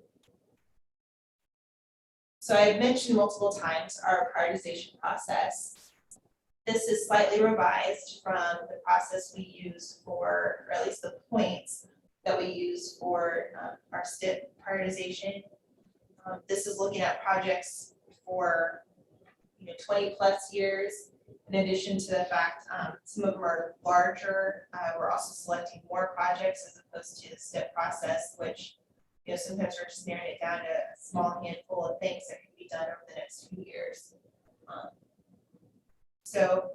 So I've mentioned multiple times our prioritization process. This is slightly revised from the process we use for, or at least the points that we use for our STIP prioritization. This is looking at projects for 20+ years. In addition to the fact some of them are larger, we're also selecting more projects as opposed to the STIP process, which sometimes we're just narrowing it down to a small handful of things that can be done over the next few years. So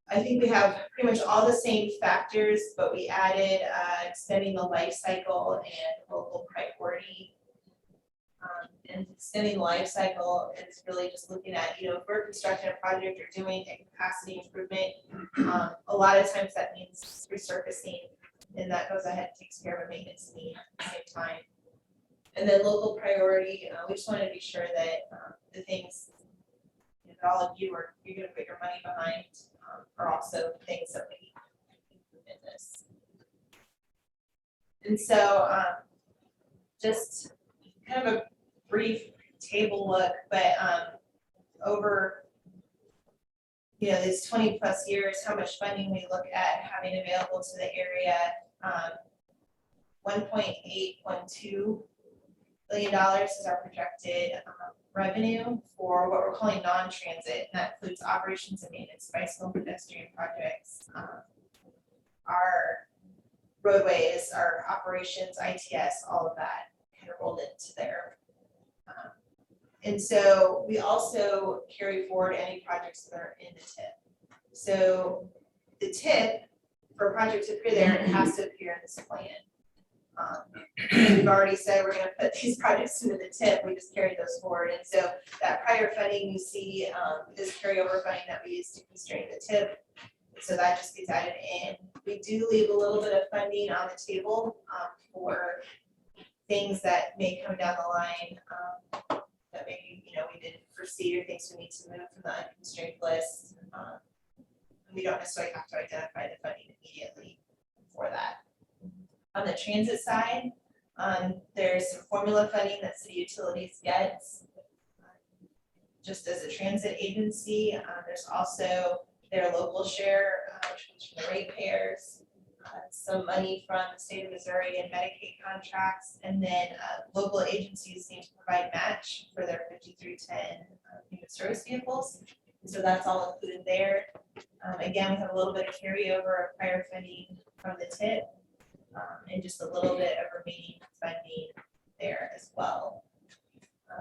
I think we have pretty much all the same factors, but we added extending the life cycle and local priority. And and extending the life cycle is really just looking at, if we're constructing a project or doing a capacity improvement, a lot of times that means resurfacing, and that goes ahead and takes care of a maintenance need at the same time. And then local priority, we just want to be sure that the things that all of you're gonna put your money behind are also things that we improve in this. And so just kind of a brief table look, but over these 20+ years, how much funding we look at having available to the area. $1.812 billion is our projected revenue for what we're calling non-transit, and that includes operations and maintenance, bicycle and pedestrian projects, our roadways, our operations, ITS, all of that kind of rolled into there. And so we also carry forward any projects that are in the TIP. So the TIP, for a project to appear there, it has to appear in this plan. We've already said we're gonna put these projects into the TIP, we just carried those forward. And so that prior funding you see is carryover funding that we use to constrain the TIP. So that just gets added in. We do leave a little bit of funding on the table for things that may come down the line that maybe, we didn't foresee, or things we need to move from the unconstrained list. We don't necessarily have to identify the funding immediately for that. On the transit side, there's some formula funding that city utilities gets. Just as a transit agency, there's also their local share, which comes from the ratepayers, some money from the state of Missouri and Medicaid contracts, and then local agencies need to provide match for their 5310 human service vehicles. And so that's all included there. Again, we have a little bit of carryover of prior funding from the TIP, and just a little bit of remaining funding there as well.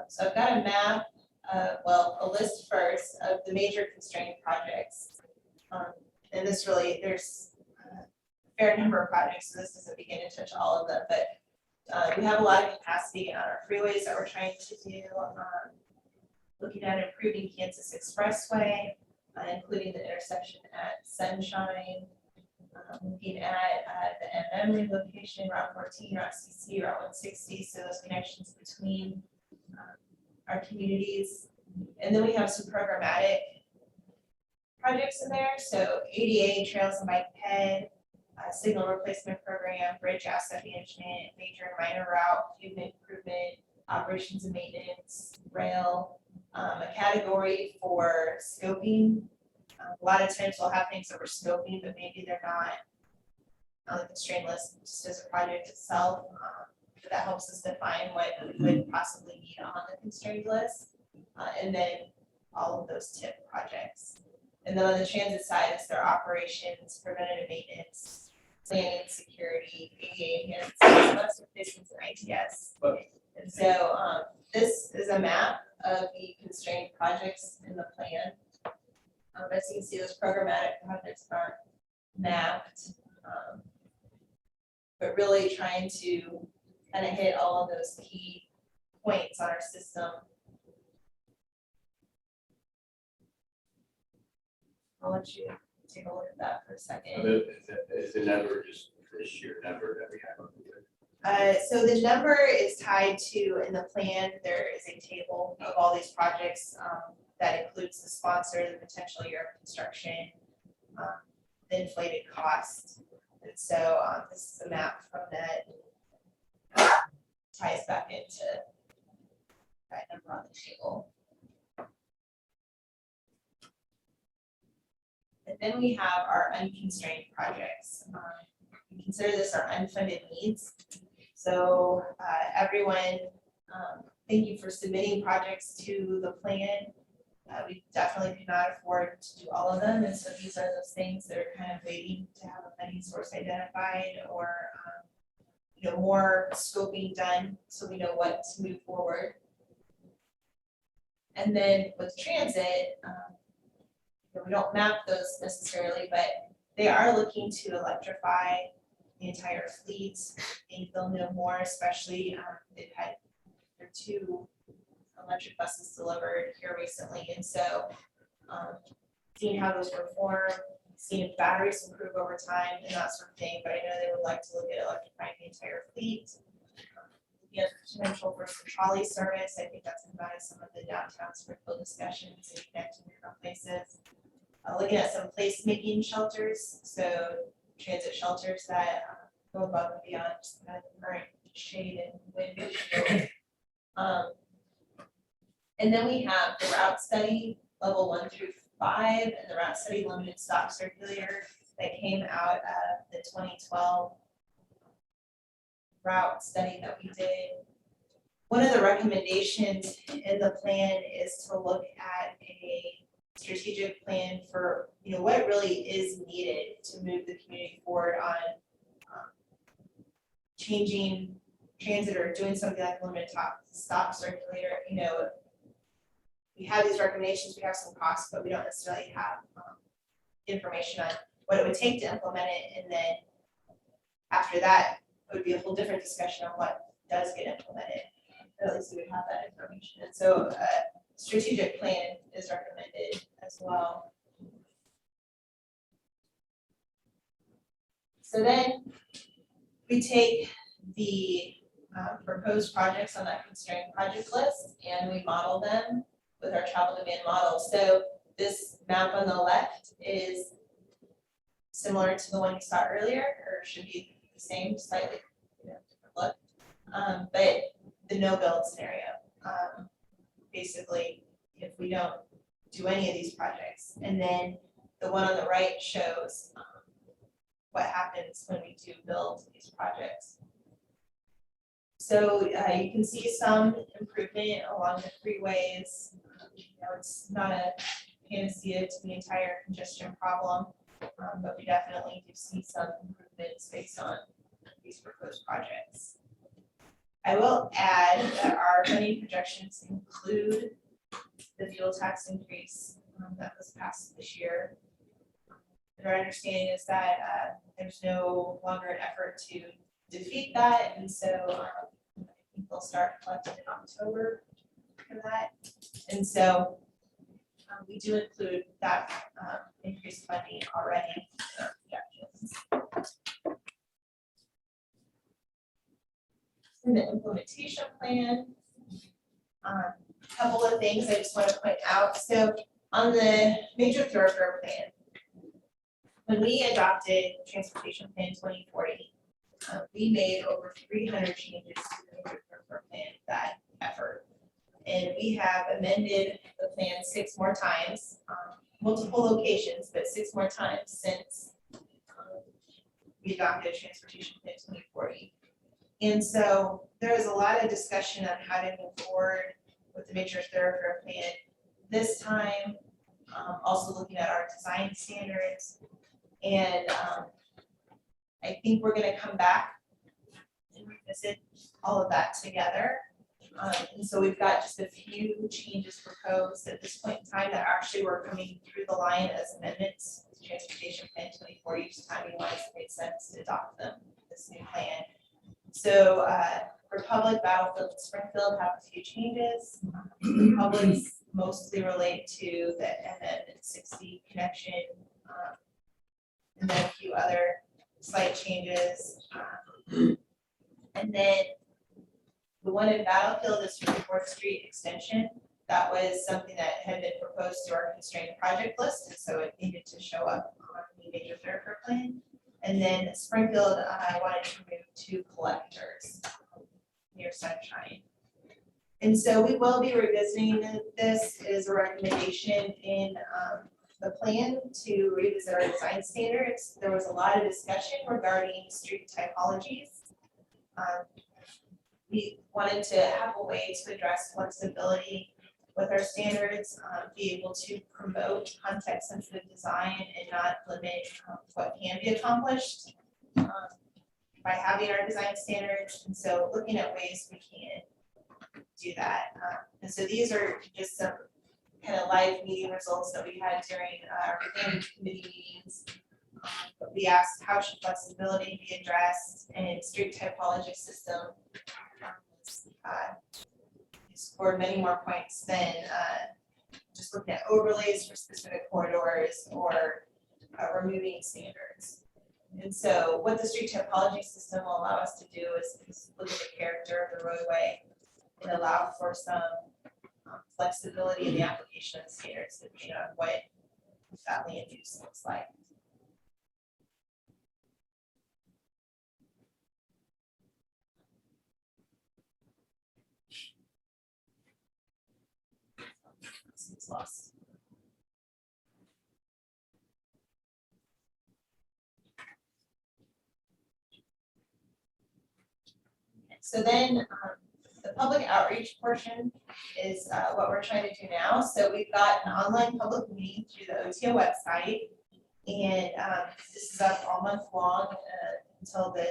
So I've got a map, a list first of the major constrained projects. And this really, there's a fair number of projects, so this doesn't begin to touch all of them, but we have a lot of capacity on our freeways that we're trying to do. Looking at improving Kansas Expressway, including the intersection at Sunshine. Looking at the MM relocation, Route 14, Route CC, Route 160, so those connections between our communities. And then we have some programmatic projects in there, so ADA, trails and bike ped, signal replacement program, bridge asset management, major and minor route pavement improvement, operations and maintenance, rail, a category for scoping. A lot of times we'll have things that we're scoping, but maybe they're not on the constrained list just as a project itself. But that helps us define what we would possibly need on the constrained list. And then all of those TIP projects. And then on the transit side, it's their operations, preventative maintenance, planning, security, ADA enhancements, bus replacements, and ITS. And so this is a map of the constrained projects in the plan. As you can see, those programmatic projects aren't mapped, but really trying to kind of hit all of those key points on our system. I'll let you take a look at that for a second. Is the number just the sheer number that we have on the So the number is tied to, in the plan, there is a table of all these projects that includes the sponsor, the potential year of construction, the inflated cost. And so this is a map from that ties back into that number on the table. And then we have our unconstrained projects. We consider this our unfunded needs. So everyone, thank you for submitting projects to the plan. We definitely could not afford to do all of them, and so these are those things that are kind of waiting to have a funding source identified, or more scoping done so we know what to move forward. And then with transit, we don't map those necessarily, but they are looking to electrify the entire fleet. I think they'll know more, especially they've had their two electric buses delivered here recently, and so seeing how those perform, seeing if batteries improve over time and that sort of thing, but I know they would like to look at electrifying the entire fleet. Yeah, potential for some trolley service, I think that's come out of some of the downtown Springfield discussions and connecting different places. Looking at some placemaking shelters, so transit shelters that go above and beyond just kind of the current shade and wind. And then we have the route study, level 1 through 5, and the route study limited stop circulator that came out of the 2012 route study that we did. One of the recommendations in the plan is to look at a strategic plan for, what really is needed to move the community forward on changing transit or doing something like limited stop circulator. We have these recommendations, we have some costs, but we don't necessarily have information on what it would take to implement it. And then after that, it would be a whole different discussion on what does get implemented. But at least we would have that information. And so a strategic plan is recommended as well. So then we take the proposed projects on that constrained project list and we model them with our travel demand model. So this map on the left is similar to the one you saw earlier, or should be the same, slightly different look. But the no build scenario, basically, if we don't do any of these projects, and then the one on the right shows what happens when we do build these projects. So you can see some improvement along the freeways. It's not a panacea to the entire congestion problem, but we definitely do see some improvements based on these proposed projects. I will add that our funding projections include the fuel tax increase that was passed this year. And our understanding is that there's no longer an effort to defeat that, and so I think they'll start collecting in October for that. And so we do include that increased funding already in our projections. In the implementation plan, a couple of things I just want to point out. So on the major thoroughfare plan, when we adopted Transportation Plan 2040, we made over 300 changes to the major thoroughfare plan that effort. And we have amended the plan 6 more times, multiple locations, but 6 more times since we adopted Transportation Plan 2040. And so there is a lot of discussion on how to move forward with the major thoroughfare plan. This time, also looking at our design standards. And I think we're going to come back and revisit all of that together. And so we've got just a few changes proposed at this point in time that actually were coming through the line as amendments to Transportation Plan 2040, just timing-wise, it made sense to adopt them, this new plan. So Republic, Battlefield, and Springfield have a few changes. Republic's mostly relate to the MM 60 connection, and then a few other slight changes. And then the one in Battlefield is for the 4th Street extension. That was something that had been proposed to our constrained project list, and so it needed to show up on the major thoroughfare plan. And then Springfield, I wanted to move 2 collectors near Sunshine. And so we will be revisiting this. It is a recommendation in the plan to revisit our design standards. There was a lot of discussion regarding street typologies. We wanted to have a way to address flexibility with our standards, be able to promote context-sensitive design and not limit what can be accomplished by having our design standards. And so looking at ways we can do that. And so these are just some kind of live meeting results that we had during our planning committee meetings. But we asked, how should flexibility be addressed in street typology system? scored many more points than just looking at overlays for specific corridors or removing standards. And so what the street topology system will allow us to do is look at the character of the roadway and allow for some flexibility in the application of the standards depending on what that land use looks like. It's lost. So then the public outreach portion is what we're trying to do now. So we've got an online public meeting through the OTO website. And this is up all month long until the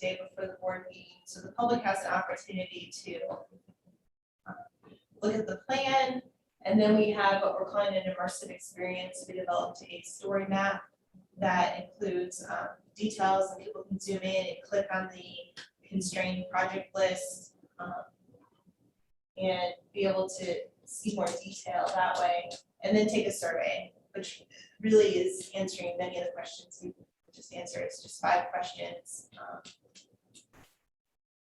day before the board meeting. So the public has an opportunity to look at the plan. And then we have what we're calling an immersive experience. We developed a story map that includes details, and people can zoom in and click on the constrained project list and be able to see more detail that way, and then take a survey, which really is answering many of the questions we just answered. It's just 5 questions.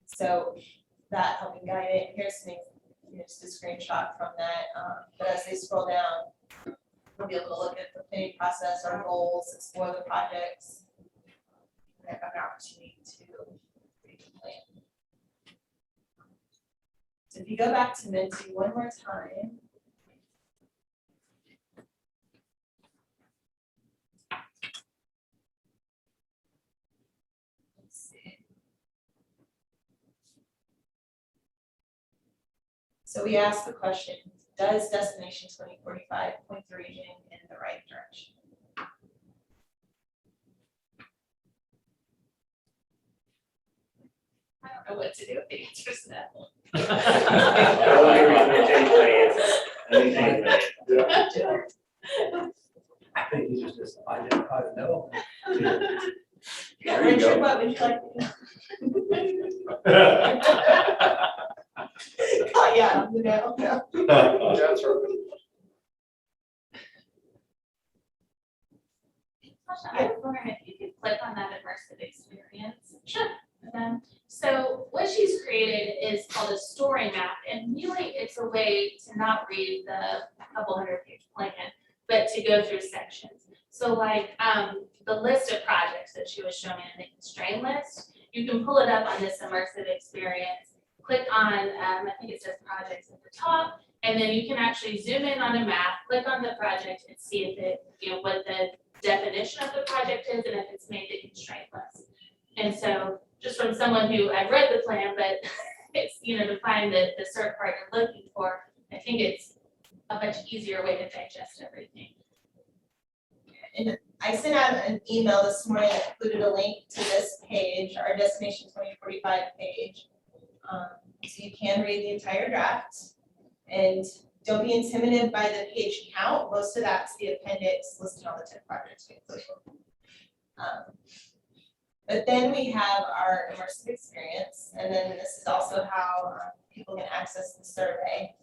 So that helping guide it. Here's some, just a screenshot from that. But as they scroll down, we'll be able to look at the planning process, our goals, explore the projects, and have an opportunity to read the plan. So if you go back to Minty one more time. Let's see. So we asked the question, does Destination 2045 point the region in the right direction? I don't know what to do with the answers to that one. The only reason I changed my answer. I didn't change my answer. I think you just identified no. Yeah, Richard, what would you like to do? Oh, yeah, no. That's right. Tasha, I was wondering if you could click on that immersive experience. Sure. So what she's created is called a story map, and really it's a way to not read the couple 100-page plan, but to go through sections. So like the list of projects that she was showing in the constraint list, you can pull it up on this immersive experience, click on, I think it says projects at the top, and then you can actually zoom in on a map, click on the project and see if it, what the definition of the project is and if it's made the constraint list. And so just from someone who, I've read the plan, but it's, to find the certain part you're looking for, I think it's a much easier way to digest everything. And I sent out an email this morning that included a link to this page, our Destination 2045 page. So you can read the entire draft, and don't be intimidated by the page count. Most of that's the appendix listed on the 10 projects we included. But then we have our immersive experience, and then this is also how people can access the survey.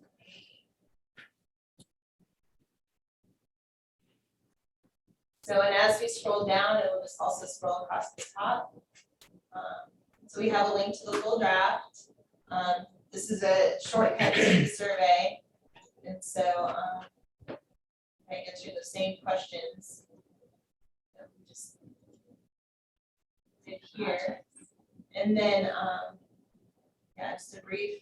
So, and as we scroll down, it will just also scroll across the top. So we have a link to the full draft. This is a shortcut to the survey. And so I get through the same questions. that we just did here. And then, yeah, just a brief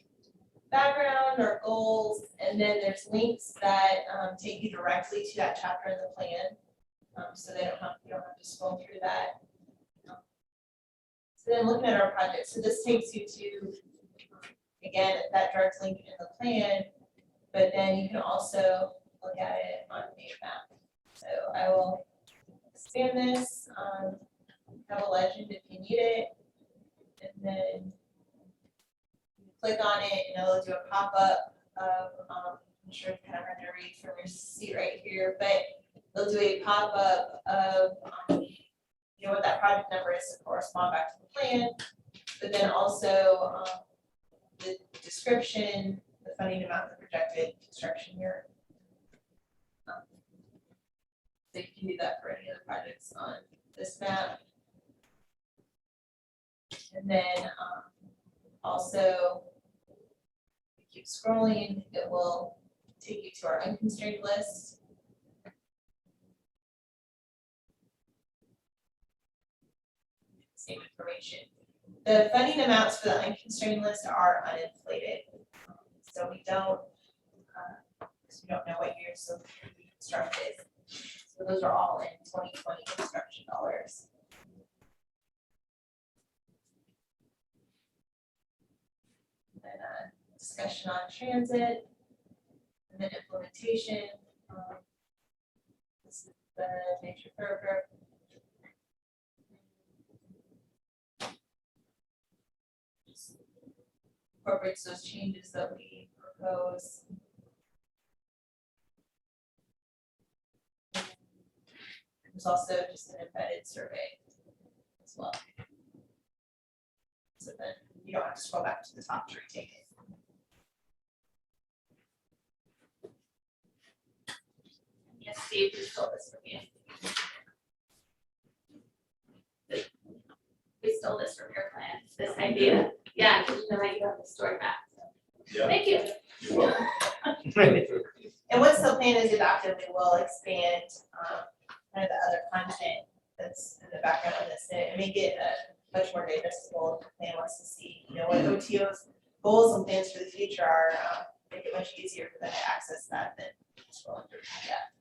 background or goals. And then there's links that take you directly to that chapter in the plan. So you don't have to scroll through that. So then looking at our project, so this takes you to, again, that direct link in the plan, but then you can also look at it on the map. So I will expand this, have a legend if you need it, and then you click on it and it'll do a pop-up of, I'm sure it's kind of hard to read from your seat right here, but they'll do a pop-up of what that project number is to correspond back to the plan, but then also the description, the funding amount, the projected construction year. So you can do that for any other projects on this map. And then also, if you keep scrolling, it will take you to our unconstrained list. Same information. The funding amounts for the unconstrained list are uninflated. So we don't know what year so we constructed. So those are all in 2020 construction dollars. Then discussion on transit, and then implementation. This is the nature thoroughfare. Incorporates those changes that we propose. There's also just an embedded survey as well. So then you don't have to scroll back to the top to retake it. Yes, Steve, we stole this from you. We stole this from your plan, this idea. Yeah, because you know I got the story back. So. Yeah. Thank you. You're welcome. And once the plan is adopted, we will expand kind of the other content that's in the background of this. And it may get much more digestible if the plan wants to see, you know, what OTO's goals and plans for the future are. Make it much easier for them to access that than scrolling through that.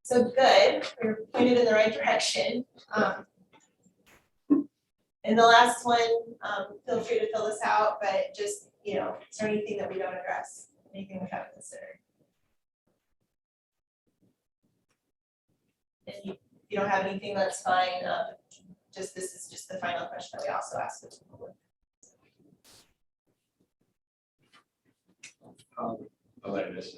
So good, we're pointed in the right direction. And the last one, feel free to fill this out, but just, you know, is there anything that we don't address, anything we haven't considered? If you don't have anything, that's fine. Just this is just the final question that we also asked the public. I'll let this.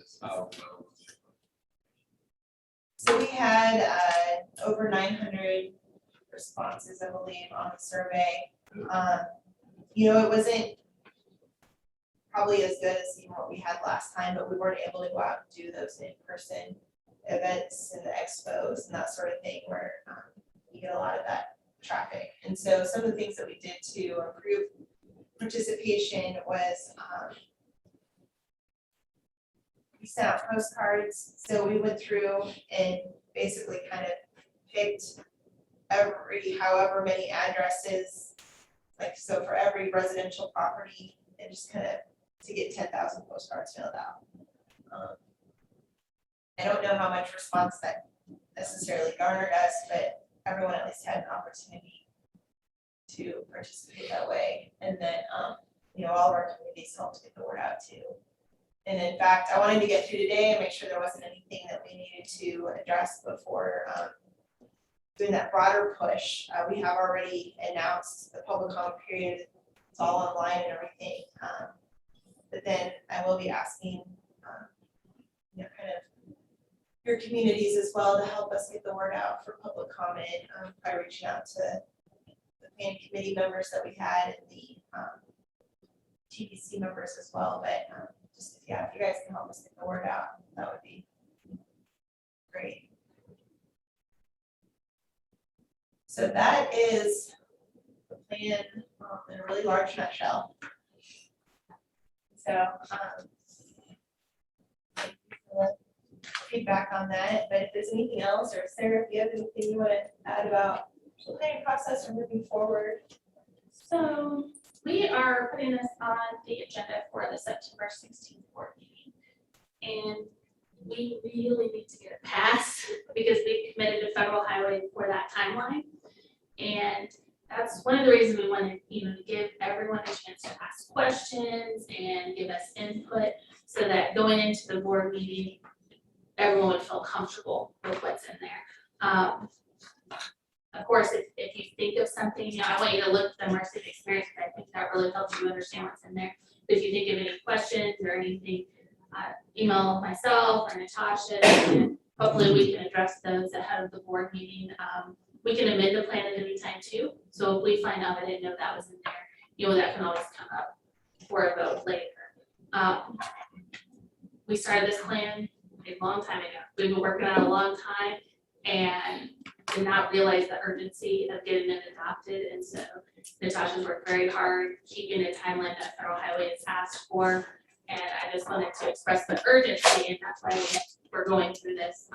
So we had over 900 responses, I believe, on the survey. You know, it wasn't probably as good as even what we had last time, but we weren't able to go out and do those in-person events and the expos and that sort of thing where you get a lot of that traffic. And so some of the things that we did to improve participation was we sent out postcards. So we went through and basically kind of picked however many addresses, like so for every residential property, and just kind of to get 10,000 postcards filled out. I don't know how much response that necessarily garnered us, but everyone at least had an opportunity to participate that way. And then, you know, all of our communities helped get the word out too. And in fact, I wanted to get through today and make sure there wasn't anything that we needed to address before doing that broader push. We have already announced the public comment period. It's all online and everything. But then I will be asking, you know, kind of your communities as well to help us get the word out for public comment by reaching out to the plan committee members that we had and the TPC members as well. But just if you guys can help us get the word out, that would be great. So that is the plan in a really large nutshell. So feedback on that, but if there's anything else, or Sarah, if you have anything you want to add about the planning process or moving forward. So we are putting this on the agenda for the September 16th board meeting. And we really need to get it passed because we committed to federal highway for that timeline. And that's one of the reasons we wanted, you know, to give everyone a chance to ask questions and give us input so that going into the board meeting, everyone would feel comfortable with what's in there. Of course, if you think of something, you know, I want you to look at the Mercy experience, but I think that really helps you understand what's in there. But if you think of any questions or anything, email myself or Natasha, and hopefully we can address those ahead of the board meeting. We can amend the plan at any time too. So if we find out I didn't know that was in there, that can always come up for a vote later. We started this plan a long time ago. We've been working on it a long time and did not realize the urgency of getting it adopted. And so Natasha's worked very hard, keeping the timeline that Federal Highway has asked for. And I just wanted to express the urgency, and that's why we're going through this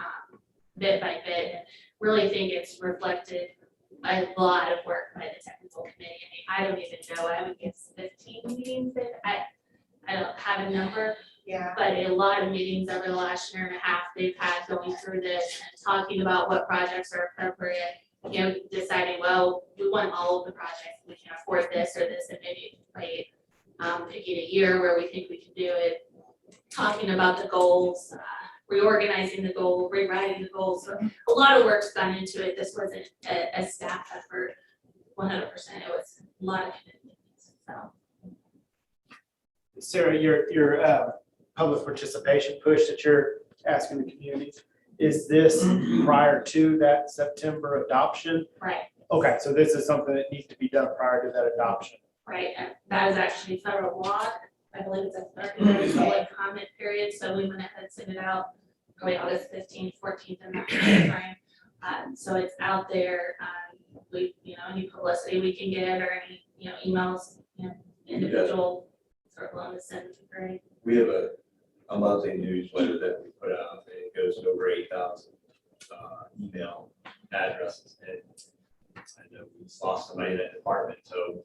bit by bit. And really think it's reflected a lot of work by the technical committee. I mean, I don't even know, I would guess 15 meetings that I don't have a number, Yeah, but a lot of meetings over the last year and a half they've had going through this and talking about what projects are appropriate, deciding, well, we want all of the projects, we can afford this or this, and maybe like picking a year where we think we can do it, talking about the goals, reorganizing the goal, rewriting the goals. So a lot of work's gone into it. This wasn't a staff effort, 100%. It was a lot of commitment. So. Sarah, your public participation push that you're asking the community, is this prior to that September adoption? Right, Okay, so this is something that needs to be done prior to that adoption. right. And that is actually federal law. I believe it's a 30-day public comment period. So we went ahead and sent it out probably August 15th, 14th in that timeframe. So it's out there. We, any publicity we can get or any, emails, individual sort of willing to send to great. We have a monthly newsletter that we put out, and it goes to over 8,000 email addresses. And I know we just lost somebody in that department, so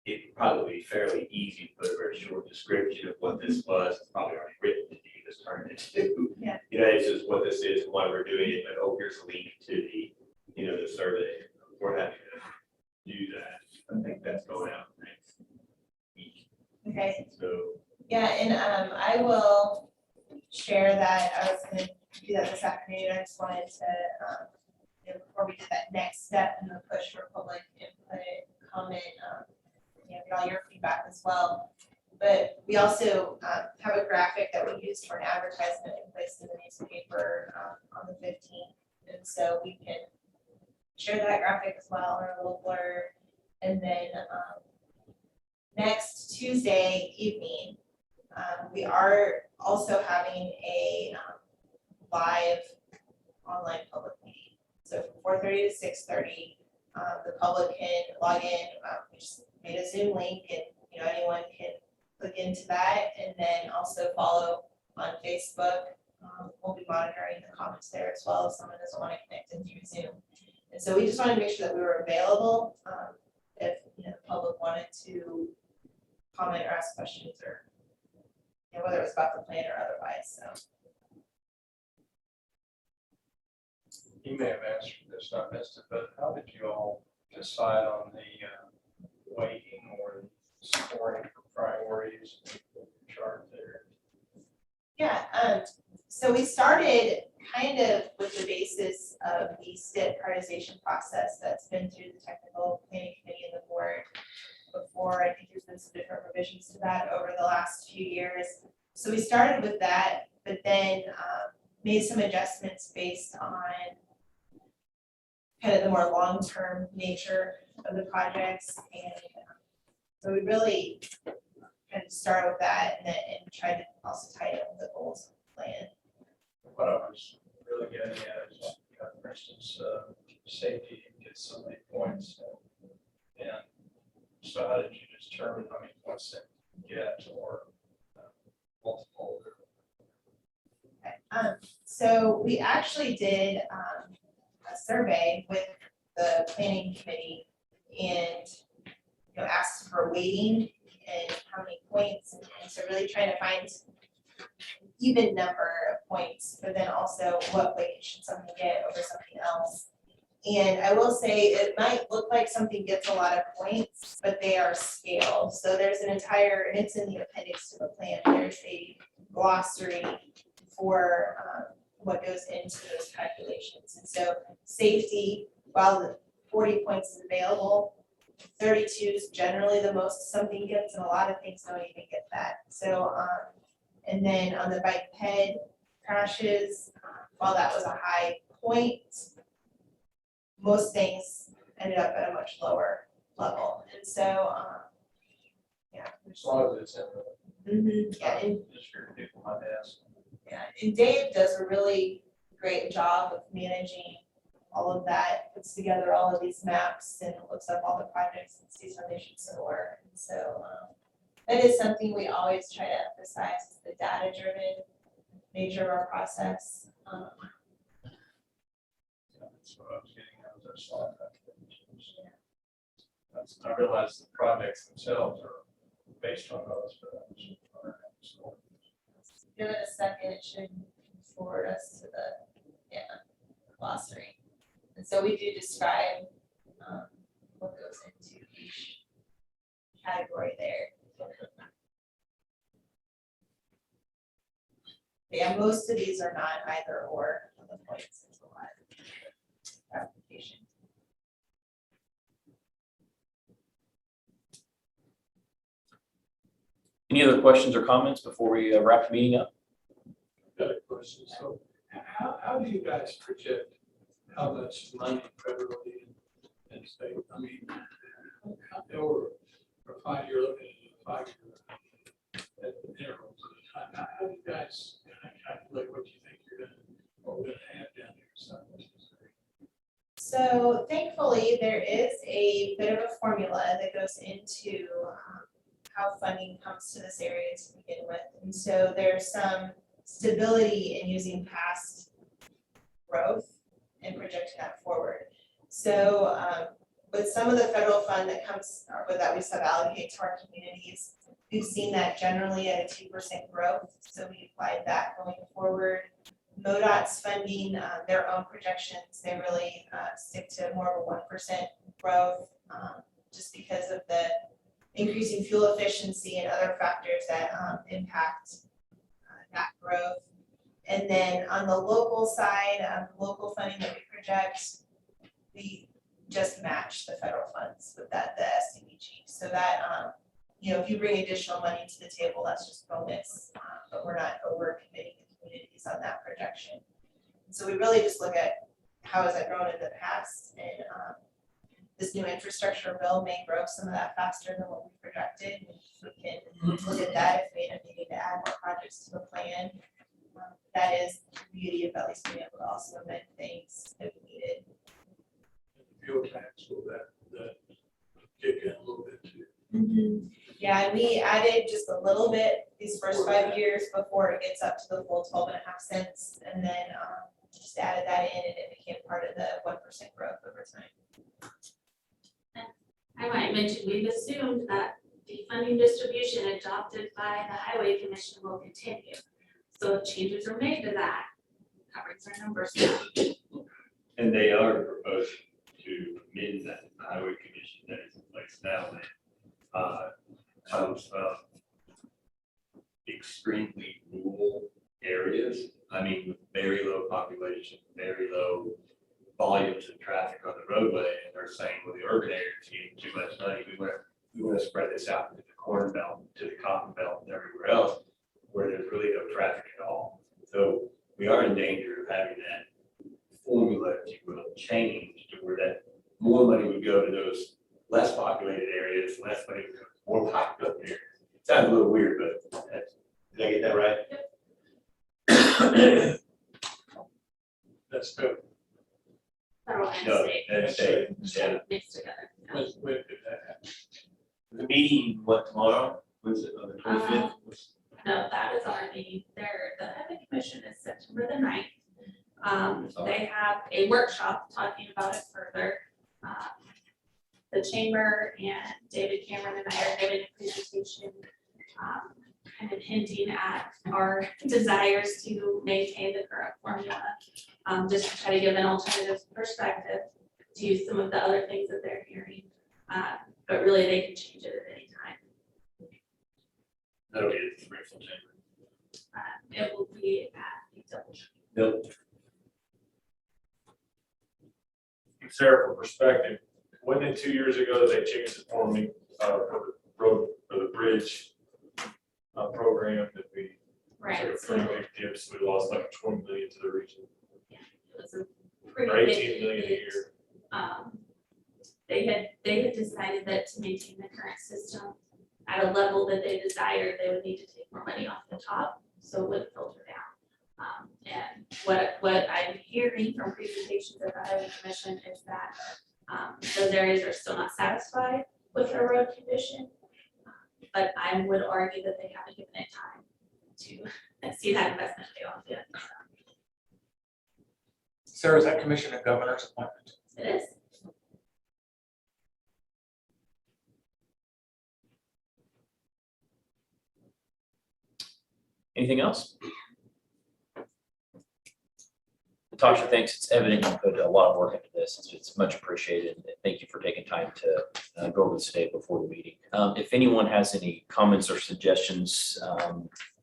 it'd probably be fairly easy to put a very short description of what this was. It's probably already written, that you can just turn it into. Yeah. It's just what this is and why we're doing it, but here's a link to the, the survey. We're happy to do that. I think that's going out next week. okay. So Yeah, and I will share that. I was gonna do that this afternoon. I just wanted to, before we did that next step in the push for public input, comment, get all your feedback as well. But we also have a graphic that we use for an advertisement and placed in the newspaper on the 15th. And so we can share that graphic as well, or a little blurb. And then next Tuesday evening, we are also having a live online public meeting. So from 4:30 to 6:30, the public can log in. We just made a Zoom link, and anyone can click into that, and then also follow on Facebook. We'll be monitoring the comments there as well if someone doesn't want to connect in through Zoom. And so we just wanted to make sure that we were available if the public wanted to comment or ask questions, or whether it was about the plan or otherwise. So You may have answered this, I missed it, but how did you all decide on the weighting or scoring for priorities chart there? yeah, so we started kind of with the basis of the STIP prioritization process that's been through the technical planning committee and the board before. I think there's been some different revisions to that over the last few years. So we started with that, but then made some adjustments based on kind of the more long-term nature of the projects. And so we really kind of started with that and tried to also tie it with the goals of the plan. What I was really getting at is, for instance, safety gets so many points. And so how did you determine how many points that you get, or multiple? So we actually did a survey with the planning committee and asked for weighting and how many points, and so really trying to find even number of points, but then also what weight should something get over something else. And I will say it might look like something gets a lot of points, but they are scaled. So there's an entire, and it's in the appendix to the plan, there's a glossary for what goes into those calculations. And so safety, while the 40 points is available, 32 is generally the most something gets, and a lot of things don't even get that. So, and then on the bike ped crashes, while that was a high point, most things ended up at a much lower level. And so, yeah. As long as it's in Yeah, and the district, people might ask. yeah, and Dave does a really great job of managing all of that, puts together all of these maps and looks up all the projects and sees how they should still work. And so that is something we always try to emphasize, is the data-driven nature of our process. That's what I was getting at, was that slide. I realize the projects themselves are based on those, but I'm just. Give it a second, it should forward us to the, glossary. And so we do describe what goes into each category there. Yeah, most of these are not either or on the points, it's a lot of application. Any other questions or comments before we wrap the meeting up? Got a question, so how do you guys project how much money federally and state, I mean, or 5 year, looking at 5 year intervals at a time, how do you guys calculate what you think you're gonna have down here? So thankfully, there is a bit of a formula that goes into how funding comes to this area to begin with. And so there's some stability in using past growth and projecting that forward. So with some of the federal fund that comes, or that we sub-allocate to our communities, we've seen that generally at a 2% growth. So we applied that going forward. MoDOT's funding their own projections, they really stick to more of a 1% growth just because of the increasing fuel efficiency and other factors that impact that growth. And then on the local side, local funding that we project, we just match the federal funds with that, the SDBG. So that, if you bring additional money to the table, that's just bonus, but we're not over committing the communities on that projection. And so we really just look at how has that grown in the past, and this new infrastructure bill may grow some of that faster than what we projected. We can look at that if we end up needing to add more projects to the plan. That is the beauty of at least being able to also amend things if needed. Fuel tax, will that kick in a little bit too? Yeah, and we added just a little bit these first 5 years before it gets up to the full 12.5 cents. And then just added that in and it became part of the 1% growth over time. I might mention, we've assumed that the funding distribution adopted by the Highway Commission will continue. So if changes are made to that, covers our numbers now. And they are proposing to amend that highway commission that is in place now. Comes from extremely rural areas. I mean, with very low population, very low volumes of traffic on the roadway, and they're saying, well, the urban areas are getting too much money. We want to spread this out to the Corn Belt, to the Cotton Belt, and everywhere else where there's really no traffic at all. So we are in danger of having that formula, if you will, change to where that more money would go to those less populated areas, less money would go to more popular areas. It sounds a little weird, but did I get that right? That's good. Federal and No, state, that's yeah. mixed together. When did that happen? The meeting, what, tomorrow? Was it on the 25th? No, that is already there. The Highway Commission is September the 9th. They have a workshop talking about it further. The chamber and David Cameron and I are giving a presentation, kind of hinting at our desires to maintain the current formula. Just to try to give an alternative perspective to some of the other things that they're hearing. But really, they can change it at any time. That'll be at the Springfield Chamber. It will be at the double. Bill? Sarah, for perspective, when did 2 years ago they changed the forming for the road, for the bridge program that we Right, took a so pretty big dip, so we lost like 20 million to the region, it was a pretty or big 18 million a hit. year. They had decided that to maintain the current system at a level that they desire, they would need to take more money off the top, so it would filter down. And what I'm hearing from presentations at the Highway Commission is that those areas are still not satisfied with their road condition. But I would argue that they haven't given it time to see that investment pay off yet. Sarah, is that commission a governor's appointment? It is. Anything else? Natasha, thanks. It's evident you put a lot of work into this. It's much appreciated. And thank you for taking time to go over this today before the meeting. If anyone has any comments or suggestions,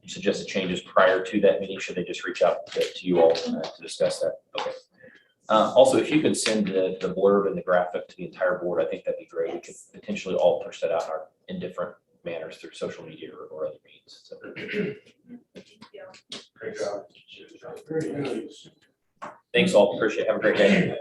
suggested changes prior to that meeting, should they just reach out to you all to discuss that? Okay. Also, if you could send the blurb and the graphic to the entire board, I think that'd be great. We could potentially all push that out in different manners through social media or other means. So. Great job. Thanks all. Appreciate it. Have a great day.